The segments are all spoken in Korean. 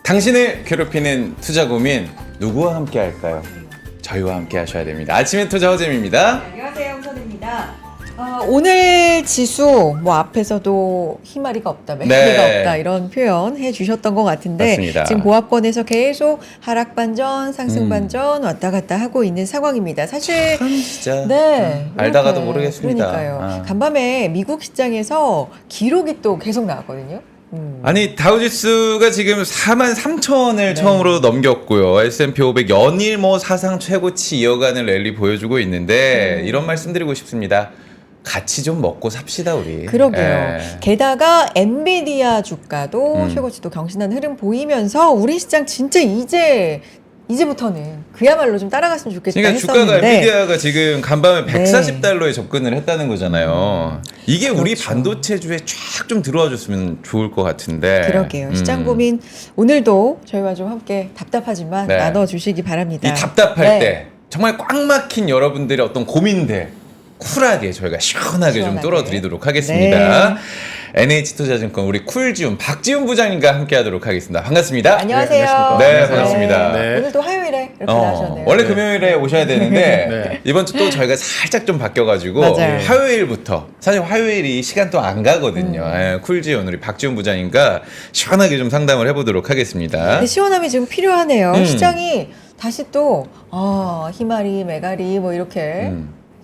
당신을 괴롭히는 투자 고민 누구와 함께 할까요? 저희와 함께 하셔야 됩니다. 아침의 투자 허잼입니다. 네, 안녕하세요, 홍선입니다. 오늘 지수 뭐 앞에서도 희마리가 없다, 메가리가 네. 없다 이런 표현 해주셨던 것 같은데 맞습니다. 지금 고압권에서 계속 하락 반전, 상승 반전 왔다 갔다 하고 있는 상황입니다. 사실 진짜 네, 알다가도 이렇게, 모르겠습니다. 그러니까요. 간밤에 미국 시장에서 기록이 또 계속 나왔거든요. 아니 다우지수가 지금 43,000원을 처음으로 넘겼고요. S&P 500 연일 뭐 사상 최고치 이어가는 랠리 보여주고 있는데 이런 말씀드리고 싶습니다. 같이 좀 먹고 삽시다 우리. 그러게요. 예. 게다가 엔비디아 주가도 최고치도 경신하는 흐름 보이면서 우리 시장 진짜 이제부터는 그야말로 좀 따라갔으면 좋겠다 그러니까 주가가 했었는데 엔비디아가 지금 간밤에 네. 140달러에 접근을 했다는 거잖아요. 이게 우리 그렇죠. 반도체주에 쫙 좀 들어와 줬으면 좋을 것 같은데. 그러게요. 시장 고민 오늘도 저희와 좀 함께 답답하지만 네. 나눠주시기 바랍니다. 이 답답할 네. 때 정말 꽉 막힌 여러분들의 어떤 고민들 쿨하게 저희가 시원하게 좀 시원하게. 뚫어드리도록 하겠습니다. 네. NH투자증권 우리 쿨지움 박지훈 부장님과 함께하도록 하겠습니다. 반갑습니다. 안녕하세요. 네, 반갑습니다. 네. 오늘도 화요일에 이렇게 나오셨네요. 원래 금요일에 오셔야 되는데 네. 이번 주 또 저희가 살짝 좀 바뀌어가지고 맞아요. 화요일부터 사실 화요일이 시간 또 안 가거든요. 예, 쿨지온 우리 박지훈 부장님과 시원하게 좀 상담을 해보도록 하겠습니다. 근데 시원함이 지금 필요하네요. 시장이 다시 또 희마리, 메가리 뭐 이렇게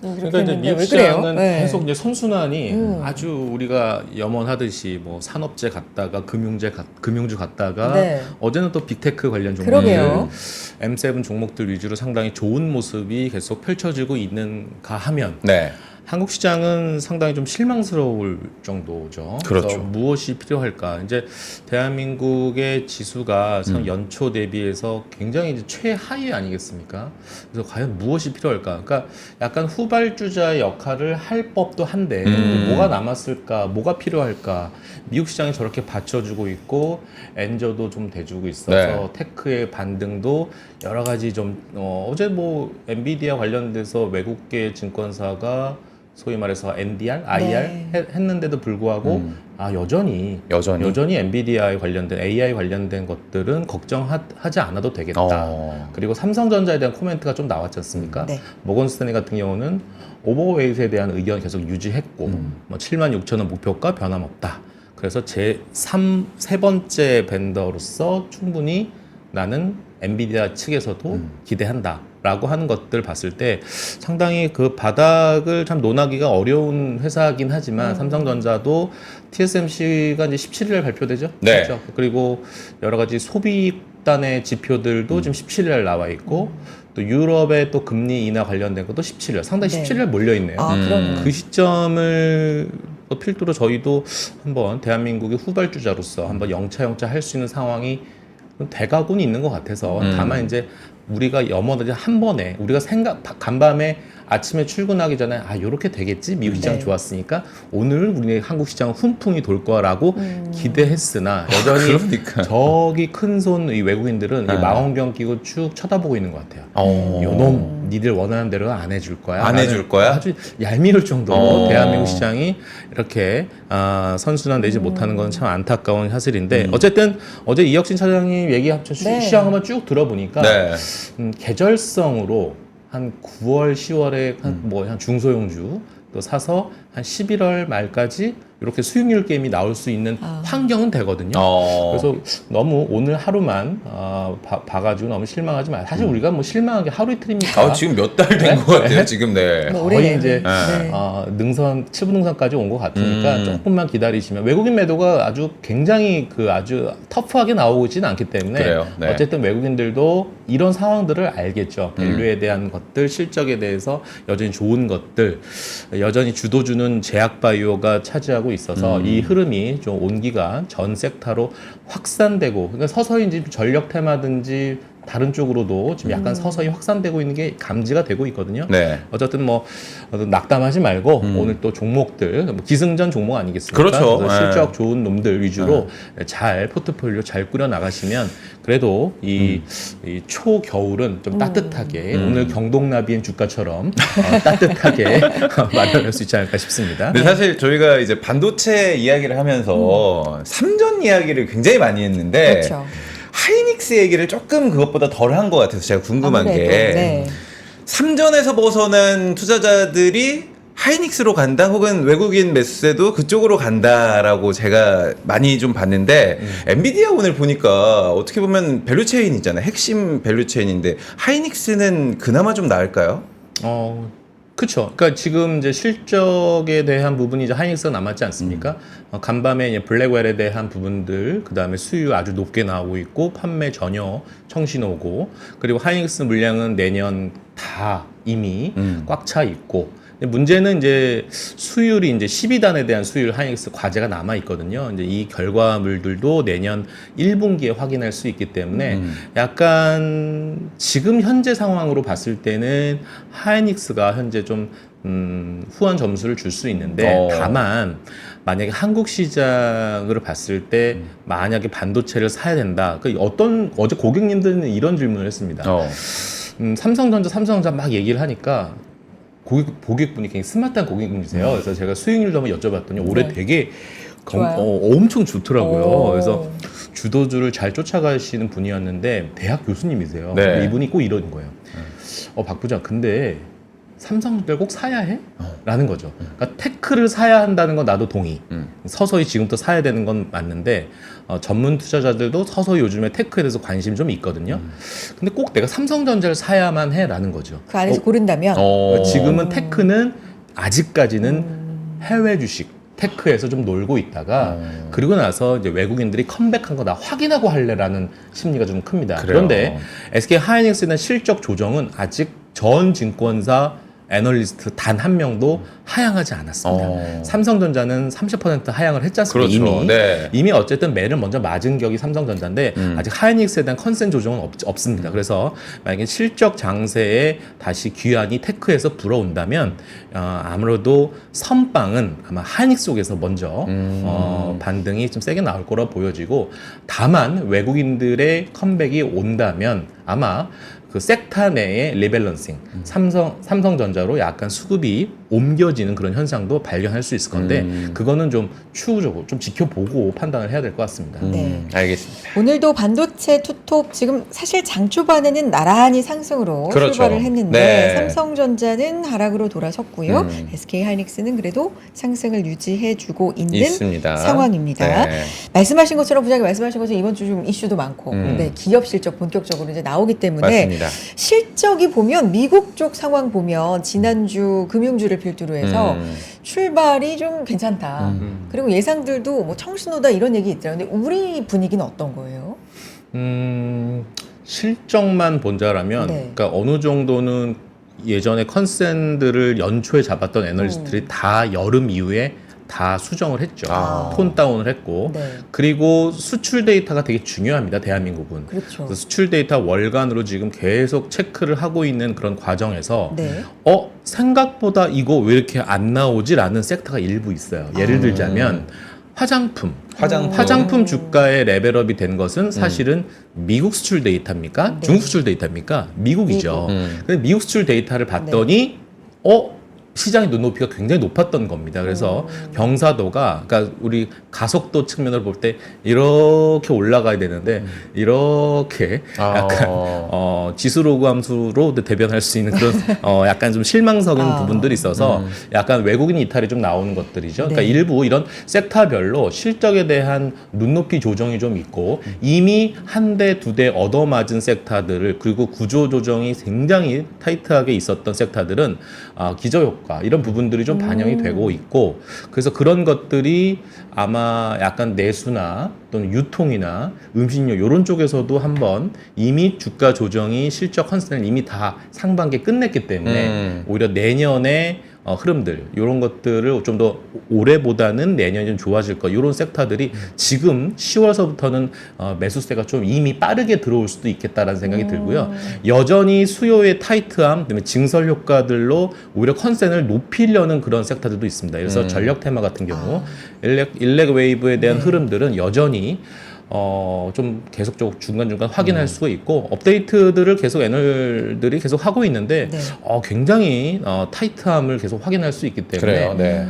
그러니까 이제 했는데 미국 왜 그래요? 시장은 네. 계속 이제 선순환이 아주 우리가 염원하듯이 뭐 산업재 갔다가 금융주 갔다가 네. 어제는 또 빅테크 관련 그러게요. 종목들 M7 종목들 위주로 상당히 좋은 모습이 계속 펼쳐지고 있는가 하면 네. 한국 시장은 상당히 좀 실망스러울 정도죠. 그렇죠. 그래서 무엇이 필요할까? 이제 대한민국의 지수가 참 연초 대비해서 굉장히 이제 최하위 아니겠습니까? 그래서 과연 무엇이 필요할까? 그러니까 약간 후발주자의 역할을 할 법도 한데 뭐가 남았을까? 뭐가 필요할까? 미국 시장이 저렇게 받쳐주고 있고 엔저도 좀 대주고 있어서 네. 테크의 반등도 여러 가지 좀 어제 뭐 엔비디아 관련돼서 외국계 증권사가 소위 말해서 NDR, IR 했는데도 불구하고 여전히 엔비디아에 관련된 AI 관련된 것들은 걱정하지 않아도 되겠다. 그리고 삼성전자에 대한 코멘트가 좀 나왔지 않습니까? 네. 모건스탠리 같은 경우는 오버웨이트에 대한 의견 계속 유지했고 뭐 76,000원 목표가 변함없다. 그래서 세 번째 벤더로서 충분히 나는 엔비디아 측에서도 기대한다. 라고 하는 것들 봤을 때 상당히 그 바닥을 참 논하기가 어려운 회사긴 하지만 삼성전자도 TSMC가 이제 17일에 발표되죠. 네. 그렇죠? 그리고 여러 가지 소비단의 지표들도 지금 17일에 나와 있고 또 유럽의 또 금리 인하 관련된 것도 17일 상당히 네. 17일 몰려 있네요. 그러네요. 그 시점을 필두로 저희도 한번 대한민국의 후발주자로서 한번 영차 할 수 있는 상황이 돼가고는 있는 것 같아서 다만 이제 우리가 염원하지 한 번에 우리가 간밤에 아침에 출근하기 전에 요렇게 되겠지 미국 시장 좋았으니까 오늘 우리 한국 시장은 훈풍이 돌 거라고 기대했으나 여전히 그러니까. 저기 큰 손 이 외국인들은 이 망원경 끼고 쭉 쳐다보고 있는 것 같아요. 요놈 니들 원하는 대로 안 해줄 거야. 안 해줄 거야? 아주 얄미울 정도로 대한민국 시장이 이렇게 선순환 내지 못하는 건 참 안타까운 사실인데 어쨌든 어제 이혁신 차장님 얘기 시장 한번 쭉 들어보니까 네. 계절성으로 한 9월, 10월에 한 중소형주 또 사서 한 11월 말까지 이렇게 수익률 게임이 나올 수 있는 환경은 되거든요. 그래서 너무 오늘 하루만 봐가지고 너무 실망하지 마요. 사실 우리가 뭐 실망한 게 하루 이틀입니까? 지금 몇 달 된 것 같아요. 지금 네. 뭐 거의 올해는. 이제 네. 능선 7분 능선까지 온 것 같으니까 조금만 기다리시면 외국인 매도가 아주 굉장히 아주 터프하게 나오지는 않기 때문에 그래요. 네. 어쨌든 외국인들도 이런 상황들을 알겠죠. 밸류에 대한 것들, 실적에 대해서 여전히 좋은 것들, 여전히 주도주는 제약바이오가 차지하고 있어서 이 흐름이 좀 온기가 전 섹터로 확산되고 그러니까 서서히 이제 전력 테마든지 다른 쪽으로도 지금 약간 서서히 확산되고 있는 게 감지가 되고 있거든요. 네. 어쨌든 뭐 낙담하지 말고 오늘 또 종목들 뭐 기승전 종목 아니겠습니까? 그렇죠. 그래서 네. 실적 좋은 놈들 위주로 잘 포트폴리오 잘 꾸려 나가시면 그래도 이 초겨울은 좀 따뜻하게 오늘 경동나비엔 주가처럼 따뜻하게 마련할 수 있지 않을까 싶습니다. 근데 사실 저희가 이제 반도체 이야기를 하면서 삼전 이야기를 굉장히 많이 했는데 그렇죠. 하이닉스 얘기를 조금 그것보다 덜 한 것 같아서 제가 궁금한 아무래도, 게 네. 삼전에서 벗어난 투자자들이 하이닉스로 간다 혹은 외국인 매수세도 그쪽으로 간다라고 제가 많이 좀 봤는데 엔비디아 오늘 보니까 어떻게 보면 밸류체인 있잖아요. 핵심 밸류체인인데 하이닉스는 그나마 좀 나을까요? 그렇죠. 그러니까 지금 이제 실적에 대한 부분이 이제 하이닉스가 남았지 않습니까? 간밤에 이제 블랙웰에 대한 부분들, 그 다음에 수요 아주 높게 나오고 있고 판매 전혀 청신호고, 그리고 하이닉스 물량은 내년 다 이미 꽉 차 있고. 근데 문제는 이제 수율이 이제 12단에 대한 수율 하이닉스 과제가 남아 있거든요. 이제 이 결과물들도 내년 1분기에 확인할 수 있기 때문에 약간 지금 현재 상황으로 봤을 때는 하이닉스가 현재 좀 후한 점수를 줄 수 있는데 다만 만약에 한국 시장을 봤을 때 만약에 반도체를 사야 된다. 그 어제 고객님들은 이런 질문을 했습니다. 삼성전자 막 얘기를 하니까 고객분이 굉장히 스마트한 고객분이세요. 그래서 제가 수익률도 한번 여쭤봤더니 올해 네. 되게 좋아요? 엄청 좋더라고요. 오. 그래서 주도주를 잘 쫓아가시는 분이었는데 대학 교수님이세요. 네. 이분이 꼭 이러는 거예요. 박 부장, 근데 삼성전자를 꼭 사야 해? 라는 거죠. 그러니까 테크를 사야 한다는 건 나도 동의. 서서히 지금부터 사야 되는 건 맞는데 전문 투자자들도 서서히 요즘에 테크에 대해서 관심이 좀 있거든요. 근데 꼭 내가 삼성전자를 사야만 해? 라는 거죠. 그 안에서 고른다면 지금은 테크는 아직까지는 해외 주식 테크에서 좀 놀고 있다가 그리고 나서 이제 외국인들이 컴백한 거 나 확인하고 할래라는 심리가 좀 큽니다. 그래요. 그런데 SK 하이닉스에 대한 실적 조정은 아직 전 증권사 애널리스트 단 한 명도 하향하지 않았습니다. 삼성전자는 30% 하향을 했지 않습니까? 그렇죠. 이미. 네. 이미 어쨌든 매를 먼저 맞은 격이 삼성전자인데 아직 하이닉스에 대한 컨센 조정은 없습니다. 그래서 만약에 실적 장세에 다시 귀환이 테크에서 불어온다면 아무래도 선빵은 아마 하이닉스 쪽에서 먼저 반등이 좀 세게 나올 거라 보여지고, 다만 외국인들의 컴백이 온다면 아마 그 섹터 내의 리밸런싱, 삼성전자로 약간 수급이 옮겨지는 그런 현상도 발견할 수 있을 건데 그거는 좀 추후적으로 좀 지켜보고 판단을 해야 될 것 같습니다. 네. 알겠습니다. 오늘도 반도체 투톱 지금 사실 장 초반에는 나란히 상승으로 그렇죠. 출발을 했는데 네. 삼성전자는 하락으로 돌아섰고요. SK 하이닉스는 그래도 상승을 유지해주고 있는 있습니다. 상황입니다. 네. 말씀하신 것처럼 부장님 말씀하신 것처럼 이번 주 좀 이슈도 많고 네, 기업 실적 본격적으로 이제 나오기 때문에 맞습니다. 실적이 보면 미국 쪽 상황 보면 지난주 금융주를 필두로 해서 출발이 좀 괜찮다. 그리고 예상들도 뭐 청신호다 이런 얘기 있더라고요. 근데 우리 분위기는 어떤 거예요? 실적만 본다라면 네. 그러니까 어느 정도는 예전에 컨센들을 연초에 잡았던 애널리스트들이 다 여름 이후에 다 수정을 했죠. 톤 다운을 했고 네. 그리고 수출 데이터가 되게 중요합니다. 대한민국은. 그렇죠. 그래서 수출 데이터 월간으로 지금 계속 체크를 하고 있는 그런 과정에서 네. 생각보다 이거 왜 이렇게 안 나오지라는 섹터가 일부 있어요. 예를 들자면 화장품 주가의 레벨업이 된 것은 사실은 미국 수출 데이터입니까? 네. 중국 수출 데이터입니까? 미국이죠. 근데 미국 수출 데이터를 봤더니 시장의 눈높이가 굉장히 높았던 겁니다. 그래서 경사도가, 그러니까 우리 가속도 측면으로 볼 때 이렇게 올라가야 되는데 이렇게 약간 지수로그 함수로 대변할 수 있는 그런 약간 좀 실망스러운 부분들이 있어서 약간 외국인 이탈이 좀 나오는 것들이죠. 그러니까 네. 일부 이런 섹터별로 실적에 대한 눈높이 조정이 좀 있고 이미 한 대, 두 대 얻어맞은 섹터들을, 그리고 구조 조정이 굉장히 타이트하게 있었던 섹터들은 기저효과 이런 부분들이 좀 반영이 되고 있고, 그래서 그런 것들이 아마 약간 내수나 또는 유통이나 음식료 이런 쪽에서도 한번 이미 주가 조정이 실적 컨센을 이미 다 상반기에 끝냈기 때문에 오히려 내년에 흐름들 이런 것들을 좀 더 올해보다는 내년이 좀 좋아질 거 이런 섹터들이 지금 10월서부터는 매수세가 좀 이미 빠르게 들어올 수도 있겠다라는 생각이 들고요. 여전히 수요의 타이트함, 그다음에 증설 효과들로 오히려 컨센을 높이려는 그런 섹터들도 있습니다. 그래서 전력 테마 같은 경우 일렉 웨이브에 대한 흐름들은 여전히 좀 계속적으로 중간중간 확인할 수가 있고 업데이트들을 계속 애널들이 계속 하고 있는데 네. 굉장히 타이트함을 계속 확인할 수 있기 때문에 그래요. 네.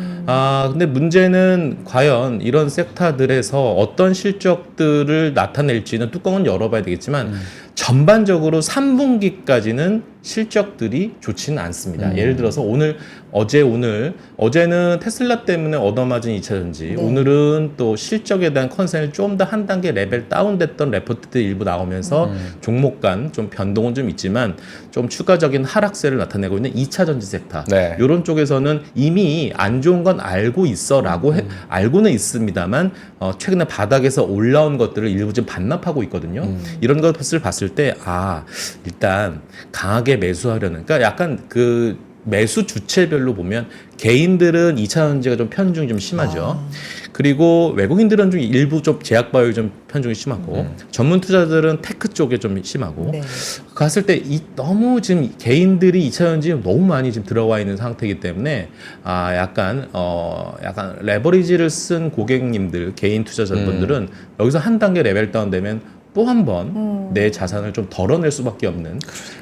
근데 문제는 과연 이런 섹터들에서 어떤 실적들을 나타낼지는 뚜껑은 열어봐야 되겠지만 전반적으로 3분기까지는 실적들이 좋지는 않습니다. 예를 들어서 어제는 테슬라 때문에 얻어맞은 2차전지, 오늘은 또 실적에 대한 컨센을 좀 더 한 단계 레벨 다운됐던 레포트들 일부 나오면서 종목 간 좀 변동은 좀 있지만 좀 추가적인 하락세를 나타내고 있는 2차전지 섹터. 네. 이런 쪽에서는 이미 안 좋은 건 알고 있어라고 알고는 있습니다만 최근에 바닥에서 올라온 것들을 일부 좀 반납하고 있거든요. 이런 것을 봤을 때 일단 강하게 매수하려는 그러니까 약간 그 매수 주체별로 보면 개인들은 2차전지가 좀 편중이 좀 심하죠. 그리고 외국인들은 좀 일부 좀 제약바이오 좀 편중이 심하고 전문 투자들은 테크 쪽에 좀 심하고 네. 갔을 때 너무 지금 개인들이 2차전지에 너무 많이 지금 들어와 있는 상태이기 때문에 약간 레버리지를 쓴 고객님들 개인 투자자분들은 여기서 한 단계 레벨 다운되면 또 한 번 내 자산을 좀 덜어낼 수밖에 없는.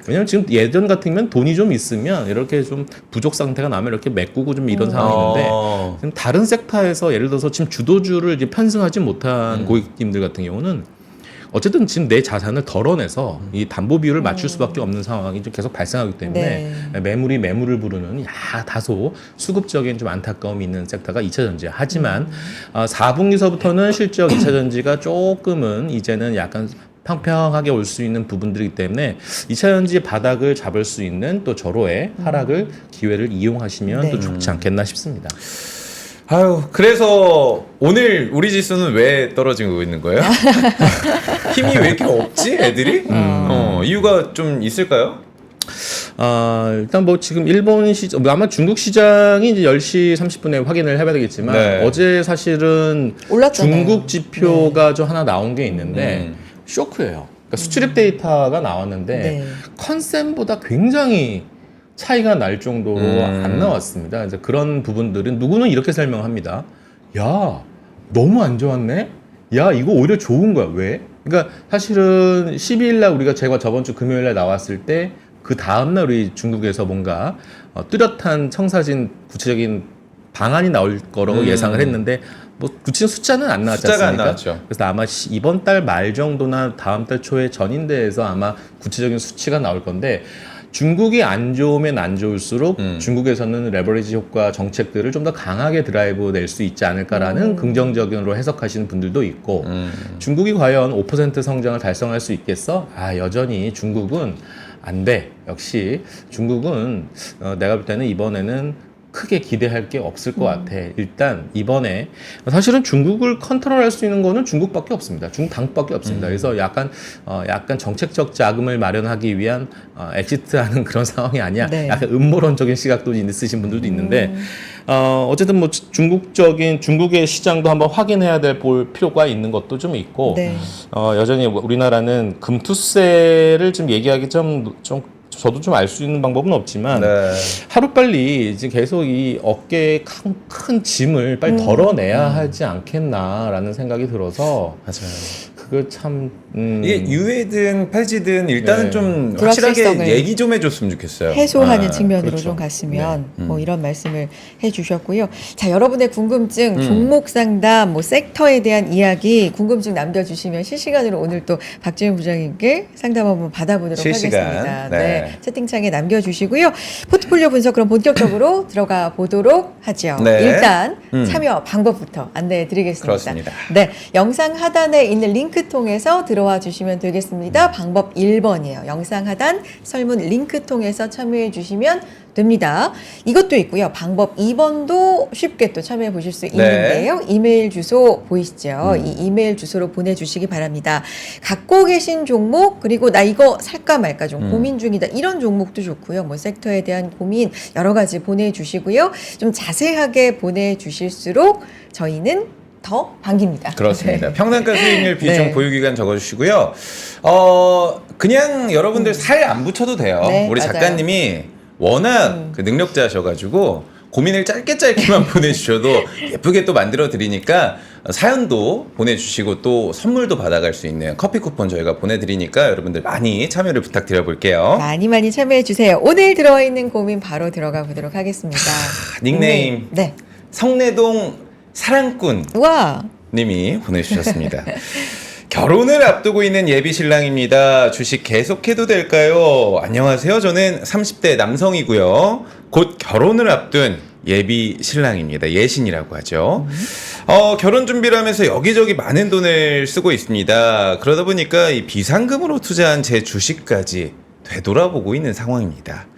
왜냐면 지금 예전 같으면 돈이 좀 있으면 이렇게 좀 부족 상태가 나면 이렇게 메꾸고 좀 이런 상황인데 지금 다른 섹터에서 예를 들어서 지금 주도주를 이제 편승하지 못한 고객님들 같은 경우는 어쨌든 지금 내 자산을 덜어내서 이 담보 비율을 맞출 수밖에 없는 상황이 좀 계속 발생하기 때문에 매물이 매물을 부르는 다소 수급적인 좀 안타까움이 있는 섹터가 2차전지야. 하지만 4분기서부터는 실적 2차전지가 조금은 이제는 약간 평평하게 올 수 있는 부분들이기 때문에 2차전지 바닥을 잡을 수 있는 또 절호의 하락을 기회를 이용하시면 또 좋지 않겠나 싶습니다. 그래서 오늘 우리 지수는 왜 떨어지고 있는 거예요? 힘이 왜 이렇게 없지, 애들이? 이유가 좀 있을까요? 일단 뭐 지금 일본 시장, 아마 중국 시장이 이제 10시 30분에 확인을 해봐야 되겠지만 어제 사실은 올랐잖아요. 중국 지표가 좀 하나 나온 게 있는데 쇼크예요. 그러니까 수출입 데이터가 나왔는데 컨센보다 굉장히 차이가 날 정도로 안 나왔습니다. 그래서 그런 부분들은 누구는 이렇게 설명합니다. 야, 너무 안 좋았네? 야, 이거 오히려 좋은 거야. 왜? 그러니까 사실은 12일 날 우리가 저번 주 금요일 날 나왔을 때 그 다음 날 우리 중국에서 뭔가 뚜렷한 청사진 구체적인 방안이 나올 거라고 예상을 했는데 뭐 구체적 숫자는 안 나왔지 숫자가 않습니까? 안 나왔죠. 그래서 아마 이번 달 말 정도나 다음 달 초에 전인대에서 아마 구체적인 수치가 나올 건데 중국이 안 좋으면 안 좋을수록 중국에서는 레버리지 효과 정책들을 좀 더 강하게 드라이브 낼 수 있지 않을까라는 긍정적으로 해석하시는 분들도 있고 중국이 과연 5% 성장을 달성할 수 있겠어? 여전히 중국은 안 돼. 역시 중국은 내가 볼 때는 이번에는 크게 기대할 게 없을 것 같아. 일단 이번에 사실은 중국을 컨트롤할 수 있는 거는 중국밖에 없습니다. 중국 당국밖에 없습니다. 그래서 약간 정책적 자금을 마련하기 위한 엑시트하는 그런 상황이 아니야. 약간 음모론적인 시각도 있으신 분들도 있는데 어쨌든 뭐 중국의 시장도 한번 확인해야 볼 필요가 있는 것도 좀 있고 여전히 우리나라는 금투세를 좀 얘기하기 좀 저도 좀 알 수 있는 방법은 없지만 하루빨리 이제 계속 이 어깨에 큰 짐을 빨리 덜어내야 하지 않겠나라는 생각이 들어서 그거 참 이게 유해든 팔찌든 일단은 좀 불확실성을 확실하게 얘기 좀 해줬으면 좋겠어요. 해소하는 측면으로 그렇죠. 좀 갔으면 뭐 이런 말씀을 해주셨고요. 자, 여러분의 궁금증, 종목 상담, 뭐 섹터에 대한 이야기, 궁금증 남겨주시면 실시간으로 오늘 또 박지훈 부장님께 상담 한번 받아보도록 실시간. 하겠습니다. 네. 채팅창에 남겨주시고요. 포트폴리오 분석 그럼 본격적으로 들어가 보도록 하죠. 일단 참여 방법부터 안내해드리겠습니다. 그렇습니다. 네, 영상 하단에 있는 링크 통해서 들어와 주시면 되겠습니다. 방법 1번이에요. 영상 하단 설문 링크 통해서 참여해 주시면 됩니다. 이것도 있고요. 방법 2번도 쉽게 또 참여해 보실 수 있는데요. 이메일 주소 보이시죠? 이 이메일 주소로 보내주시기 바랍니다. 갖고 계신 종목 그리고 나 이거 살까 말까 좀 고민 중이다 이런 종목도 좋고요. 뭐 섹터에 대한 고민 여러 가지 보내주시고요. 좀 자세하게 보내주실수록 저희는 더 반깁니다. 그렇습니다. 네. 평단가 수익률 비중 네. 보유기간 적어주시고요. 그냥 여러분들 살 안 붙여도 돼요. 네, 우리 맞아요. 작가님이 워낙 그 능력자셔가지고 고민을 짧게만 보내주셔도 예쁘게 또 만들어 드리니까 사연도 보내주시고 또 선물도 받아갈 수 있는 커피 쿠폰 저희가 보내드리니까 여러분들 많이 참여를 부탁드려 볼게요. 많이 참여해 주세요. 오늘 들어와 있는 고민 바로 들어가 보도록 하겠습니다. 닉네임 네. 성내동 사랑꾼 우와. 님이 보내주셨습니다. 결혼을 앞두고 있는 예비 신랑입니다. 주식 계속해도 될까요? 안녕하세요. 저는 30대 남성이고요. 곧 결혼을 앞둔 예비 신랑입니다. 예신이라고 하죠. 결혼 준비를 하면서 여기저기 많은 돈을 쓰고 있습니다. 그러다 보니까 이 비상금으로 투자한 제 주식까지 되돌아보고 있는 상황입니다.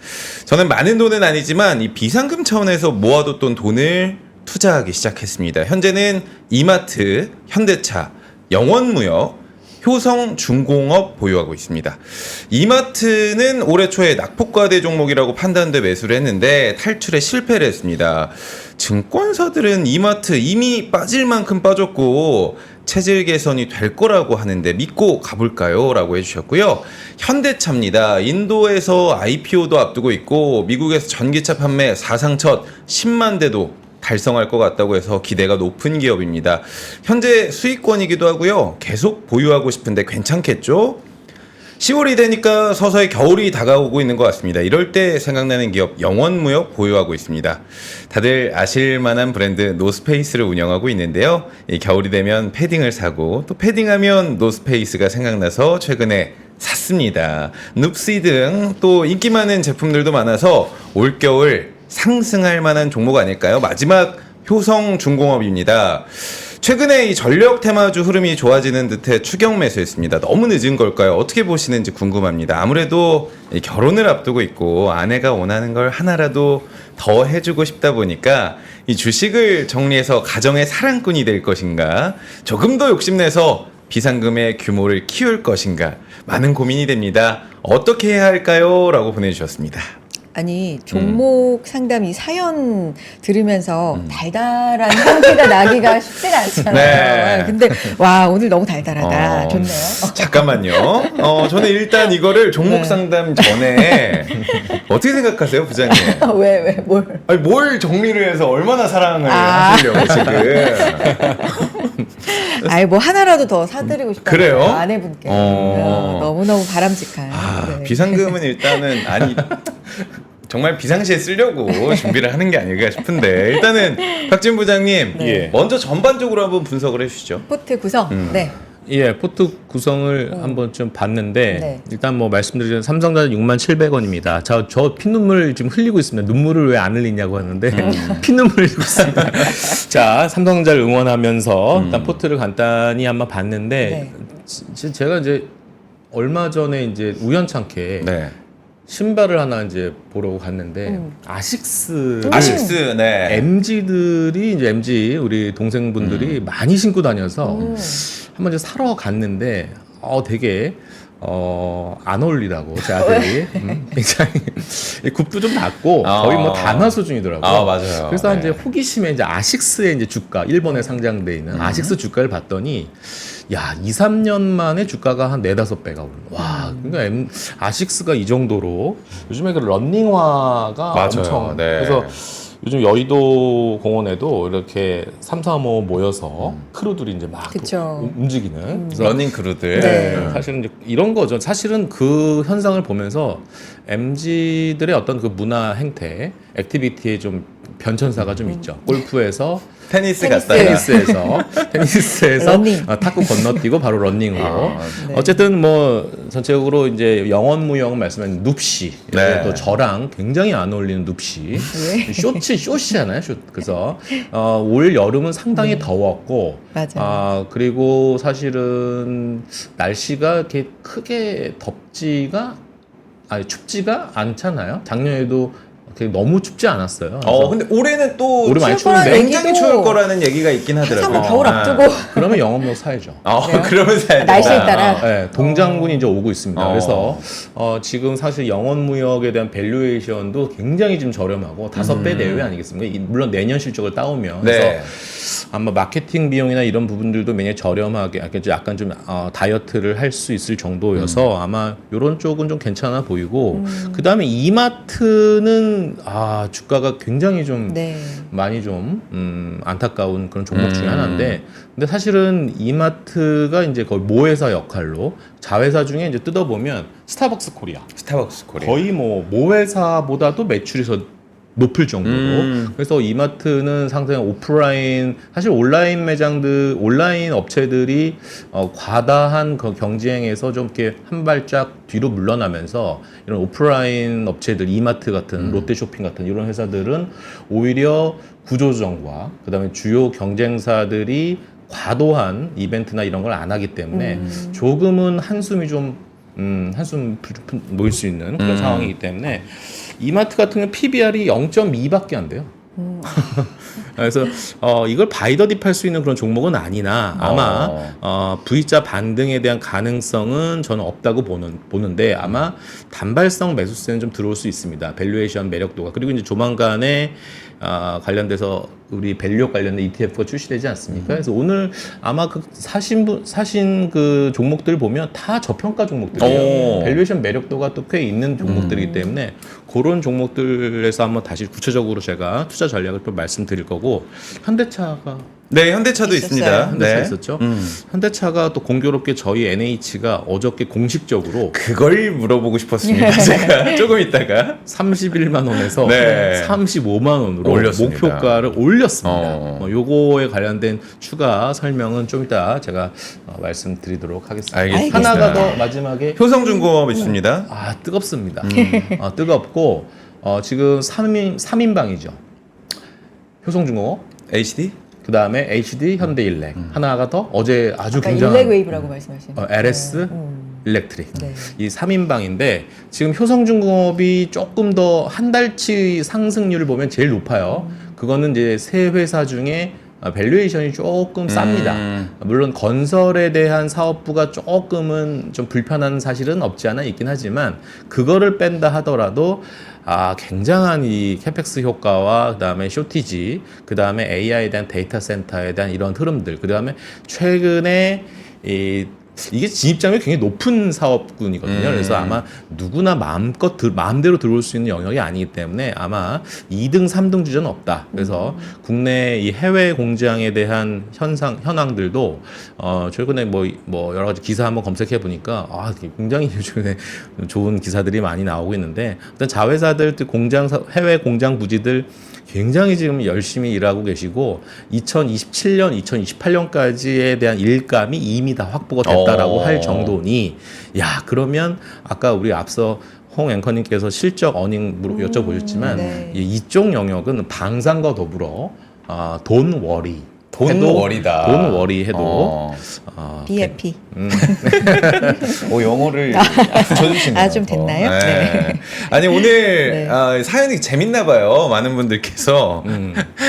저는 많은 돈은 아니지만 이 비상금 차원에서 모아뒀던 돈을 투자하기 시작했습니다. 현재는 이마트, 현대차, 영원무역, 효성중공업 보유하고 있습니다. 이마트는 올해 초에 낙폭과대 종목이라고 판단돼 매수를 했는데 탈출에 실패를 했습니다. 증권사들은 이마트 이미 빠질 만큼 빠졌고 체질 개선이 될 거라고 하는데 믿고 가볼까요? 라고 해주셨고요. 현대차입니다. 인도에서 IPO도 앞두고 있고 미국에서 전기차 판매 사상 첫 10만 대도 달성할 것 같다고 해서 기대가 높은 기업입니다. 현재 수익권이기도 하고요. 계속 보유하고 싶은데 괜찮겠죠? 10월이 되니까 서서히 겨울이 다가오고 있는 것 같습니다. 이럴 때 생각나는 기업 영원무역 보유하고 있습니다. 다들 아실만한 브랜드 노스페이스를 운영하고 있는데요. 이 겨울이 되면 패딩을 사고 또 패딩하면 노스페이스가 생각나서 최근에 샀습니다. 눕시 등 또 인기 많은 제품들도 많아서 올겨울 상승할 만한 종목 아닐까요? 마지막 효성중공업입니다. 최근에 이 전력 테마주 흐름이 좋아지는 듯해 추격 매수했습니다. 너무 늦은 걸까요? 어떻게 보시는지 궁금합니다. 아무래도 이 결혼을 앞두고 있고 아내가 원하는 걸 하나라도 더 해주고 싶다 보니까 이 주식을 정리해서 가정의 사랑꾼이 될 것인가? 조금 더 욕심내서 비상금의 규모를 키울 것인가? 많은 고민이 됩니다. 어떻게 해야 할까요? 라고 보내주셨습니다. 아니 종목 상담 이 사연 들으면서 달달한 향기가 나기가 쉽지가 않잖아요. 네. 근데 와 오늘 너무 달달하다. 좋네요. 잠깐만요. 저는 일단 이거를 종목 네. 상담 전에 어떻게 생각하세요, 부장님? 왜 뭘? 아니, 뭘 정리를 해서 얼마나 사랑을 아. 하시려고 지금? 아이 뭐 하나라도 더 사드리고 싶다. 그래요? 아내분께 너무너무 바람직한. 네. 비상금은 일단은 아니 정말 비상시에 쓰려고 준비를 하는 게 아닐까 싶은데 일단은 박진 부장님 네. 먼저 전반적으로 한번 분석을 해주시죠. 포트 구성. 네. 예, 포트 구성을 한번 좀 봤는데 네. 일단 뭐 말씀드리자면 삼성전자 67,000원입니다. 저 피눈물 지금 흘리고 있습니다. 눈물을 왜 안 흘리냐고 하는데 피눈물 흘리고 있습니다. 자, 삼성전자를 응원하면서 일단 포트를 간단히 한번 봤는데 제가 이제 얼마 전에 이제 우연찮게 네. 신발을 하나 이제 보러 갔는데 아식스 아식스, 네. MZ들이 이제 MZ 우리 동생분들이 많이 신고 다녀서 한번 이제 사러 갔는데 되게 안 어울리다고 제 아들이 굉장히 굽도 좀 낮고 거의 뭐 단화 수준이더라고요. 아, 맞아요. 그래서 네. 이제 호기심에 이제 아식스의 이제 주가 일본에 상장돼 있는 아식스 주가를 봤더니 야, 2, 3년 만에 주가가 한 4-5배가 오른. 와, 그러니까 아식스가 이 정도로 요즘에 그 런닝화가 맞아요. 엄청 네. 그래서 요즘 여의도 공원에도 이렇게 3, 4, 5 모여서 크루들이 이제 막 그쵸. 움직이는 그래서 러닝 크루들. 네. 사실은 이제 이런 거죠. 사실은 그 현상을 보면서 MZ들의 어떤 그 문화 행태, 액티비티에 좀 변천사가 좀 있죠. 골프에서 테니스 테니스. 갔다가 테니스에서 러닝. 탁구 건너뛰고 바로 러닝으로. 네. 어쨌든 뭐 전체적으로 이제 영원무역 말씀하신 눕시. 네. 또 저랑 굉장히 안 어울리는 눕시. 네. 쇼시잖아요. 숏. 그래서 올 여름은 상당히 더웠고 맞아요. 그리고 사실은 날씨가 이렇게 크게 춥지가 않잖아요. 작년에도 너무 춥지 않았어요. 그래서 근데 올해는 또 올해 많이 추울 거라는 추운데 굉장히 얘기도 추울 거라는 얘기가 있긴 하더라고요. 항상 겨울 앞두고 그러면 영업로 사야죠. 그래요? 그러면서 날씨에 따라. 네, 동장군이 이제 오고 있습니다. 어. 그래서 지금 사실 영업무역에 대한 밸류에이션도 굉장히 좀 저렴하고 5배 내외 아니겠습니까? 물론 내년 실적을 따오면 그래서 네. 아마 마케팅 비용이나 이런 부분들도 굉장히 저렴하게 약간 좀 다이어트를 할 수 있을 정도여서 아마 이런 쪽은 좀 괜찮아 보이고 그 다음에 이마트는 주가가 굉장히 좀 네. 많이 좀 안타까운 그런 종목 중에 하나인데 근데 사실은 이마트가 이제 거의 모회사 역할로 자회사 중에 이제 뜯어보면 스타벅스 코리아 스타벅스 코리아. 거의 뭐 모회사보다도 매출이 더 높을 정도로 그래서 이마트는 상당히 오프라인 사실 온라인 매장들 온라인 업체들이 과다한 그 경쟁에서 좀 이렇게 한 발짝 뒤로 물러나면서 이런 오프라인 업체들 이마트 같은 롯데쇼핑 같은 이런 회사들은 오히려 구조조정과 그다음에 주요 경쟁사들이 과도한 이벤트나 이런 걸 안 하기 때문에 조금은 한숨이 좀 한숨 모일 수 있는 그런 상황이기 때문에 이마트 같은 경우는 PBR이 0.2밖에 안 돼요. 그래서 이걸 바이더딥할 수 있는 그런 종목은 아니나 아마 V자 반등에 대한 가능성은 저는 없다고 보는데 아마 단발성 매수세는 좀 들어올 수 있습니다. 밸류에이션 매력도가 그리고 이제 조만간에 관련돼서 우리 밸류 관련된 ETF가 출시되지 않습니까? 그래서 오늘 아마 그 사신 그 종목들 보면 다 저평가 종목들이에요. 밸류에이션 매력도가 또 꽤 있는 종목들이기 때문에 그런 종목들에서 한번 다시 구체적으로 제가 투자 전략을 또 말씀드릴 거고 현대차가 네, 현대차도 있었어요. 있습니다. 현대차 네. 있었죠. 현대차가 또 공교롭게 저희 NH가 어저께 공식적으로 그걸 물어보고 싶었습니다. 제가 조금 있다가 31만 원에서 네. 35만 원으로 올렸습니다. 목표가를 올렸습니다. 어. 요거에 관련된 추가 설명은 좀 이따 제가 말씀드리도록 하겠습니다. 알겠습니다. 하나가 더 마지막에 효성중공업 있습니다. 뜨겁습니다. 뜨겁고 지금 3인방이죠. 효성중공업, HD? 그 다음에 HD, 현대일렉. 하나가 더 어제 아주 아까 굉장한 일렉웨이브라고 말씀하신 LS, 일렉트릭. 네. 이 3인방인데 지금 효성중공업이 조금 더 한 달치 상승률을 보면 제일 높아요. 그거는 이제 세 회사 중에 밸류에이션이 조금 쌉니다. 물론 건설에 대한 사업부가 조금은 좀 불편한 사실은 없지 않아 있긴 하지만 그거를 뺀다 하더라도 굉장한 이 캐펙스 효과와 그다음에 쇼티지, 그다음에 AI에 대한 데이터 센터에 대한 이런 흐름들, 그다음에 최근에 이게 진입장벽이 굉장히 높은 사업군이거든요. 그래서 아마 누구나 마음대로 들어올 수 있는 영역이 아니기 때문에 아마 2등, 3등 주자는 없다. 그래서 국내 이 해외 공장에 대한 현황들도 최근에 뭐 여러 가지 기사 한번 검색해 보니까 굉장히 요즘에 좋은 기사들이 많이 나오고 있는데 일단 자회사들 해외 공장 부지들 굉장히 지금 열심히 일하고 계시고 2027년, 2028년까지에 대한 일감이 이미 다 확보가 됐다라고 할 정도니 그러면 아까 우리 앞서 홍 앵커님께서 실적 어닝 여쭤보셨지만 네. 이쪽 영역은 방산과 더불어 돈 워리 돈 워리다. 돈 워리 해도 BFP. 영어를 쳐주시네요. 좀 됐나요? 네. 아니 오늘 네. 사연이 재밌나 봐요. 많은 분들께서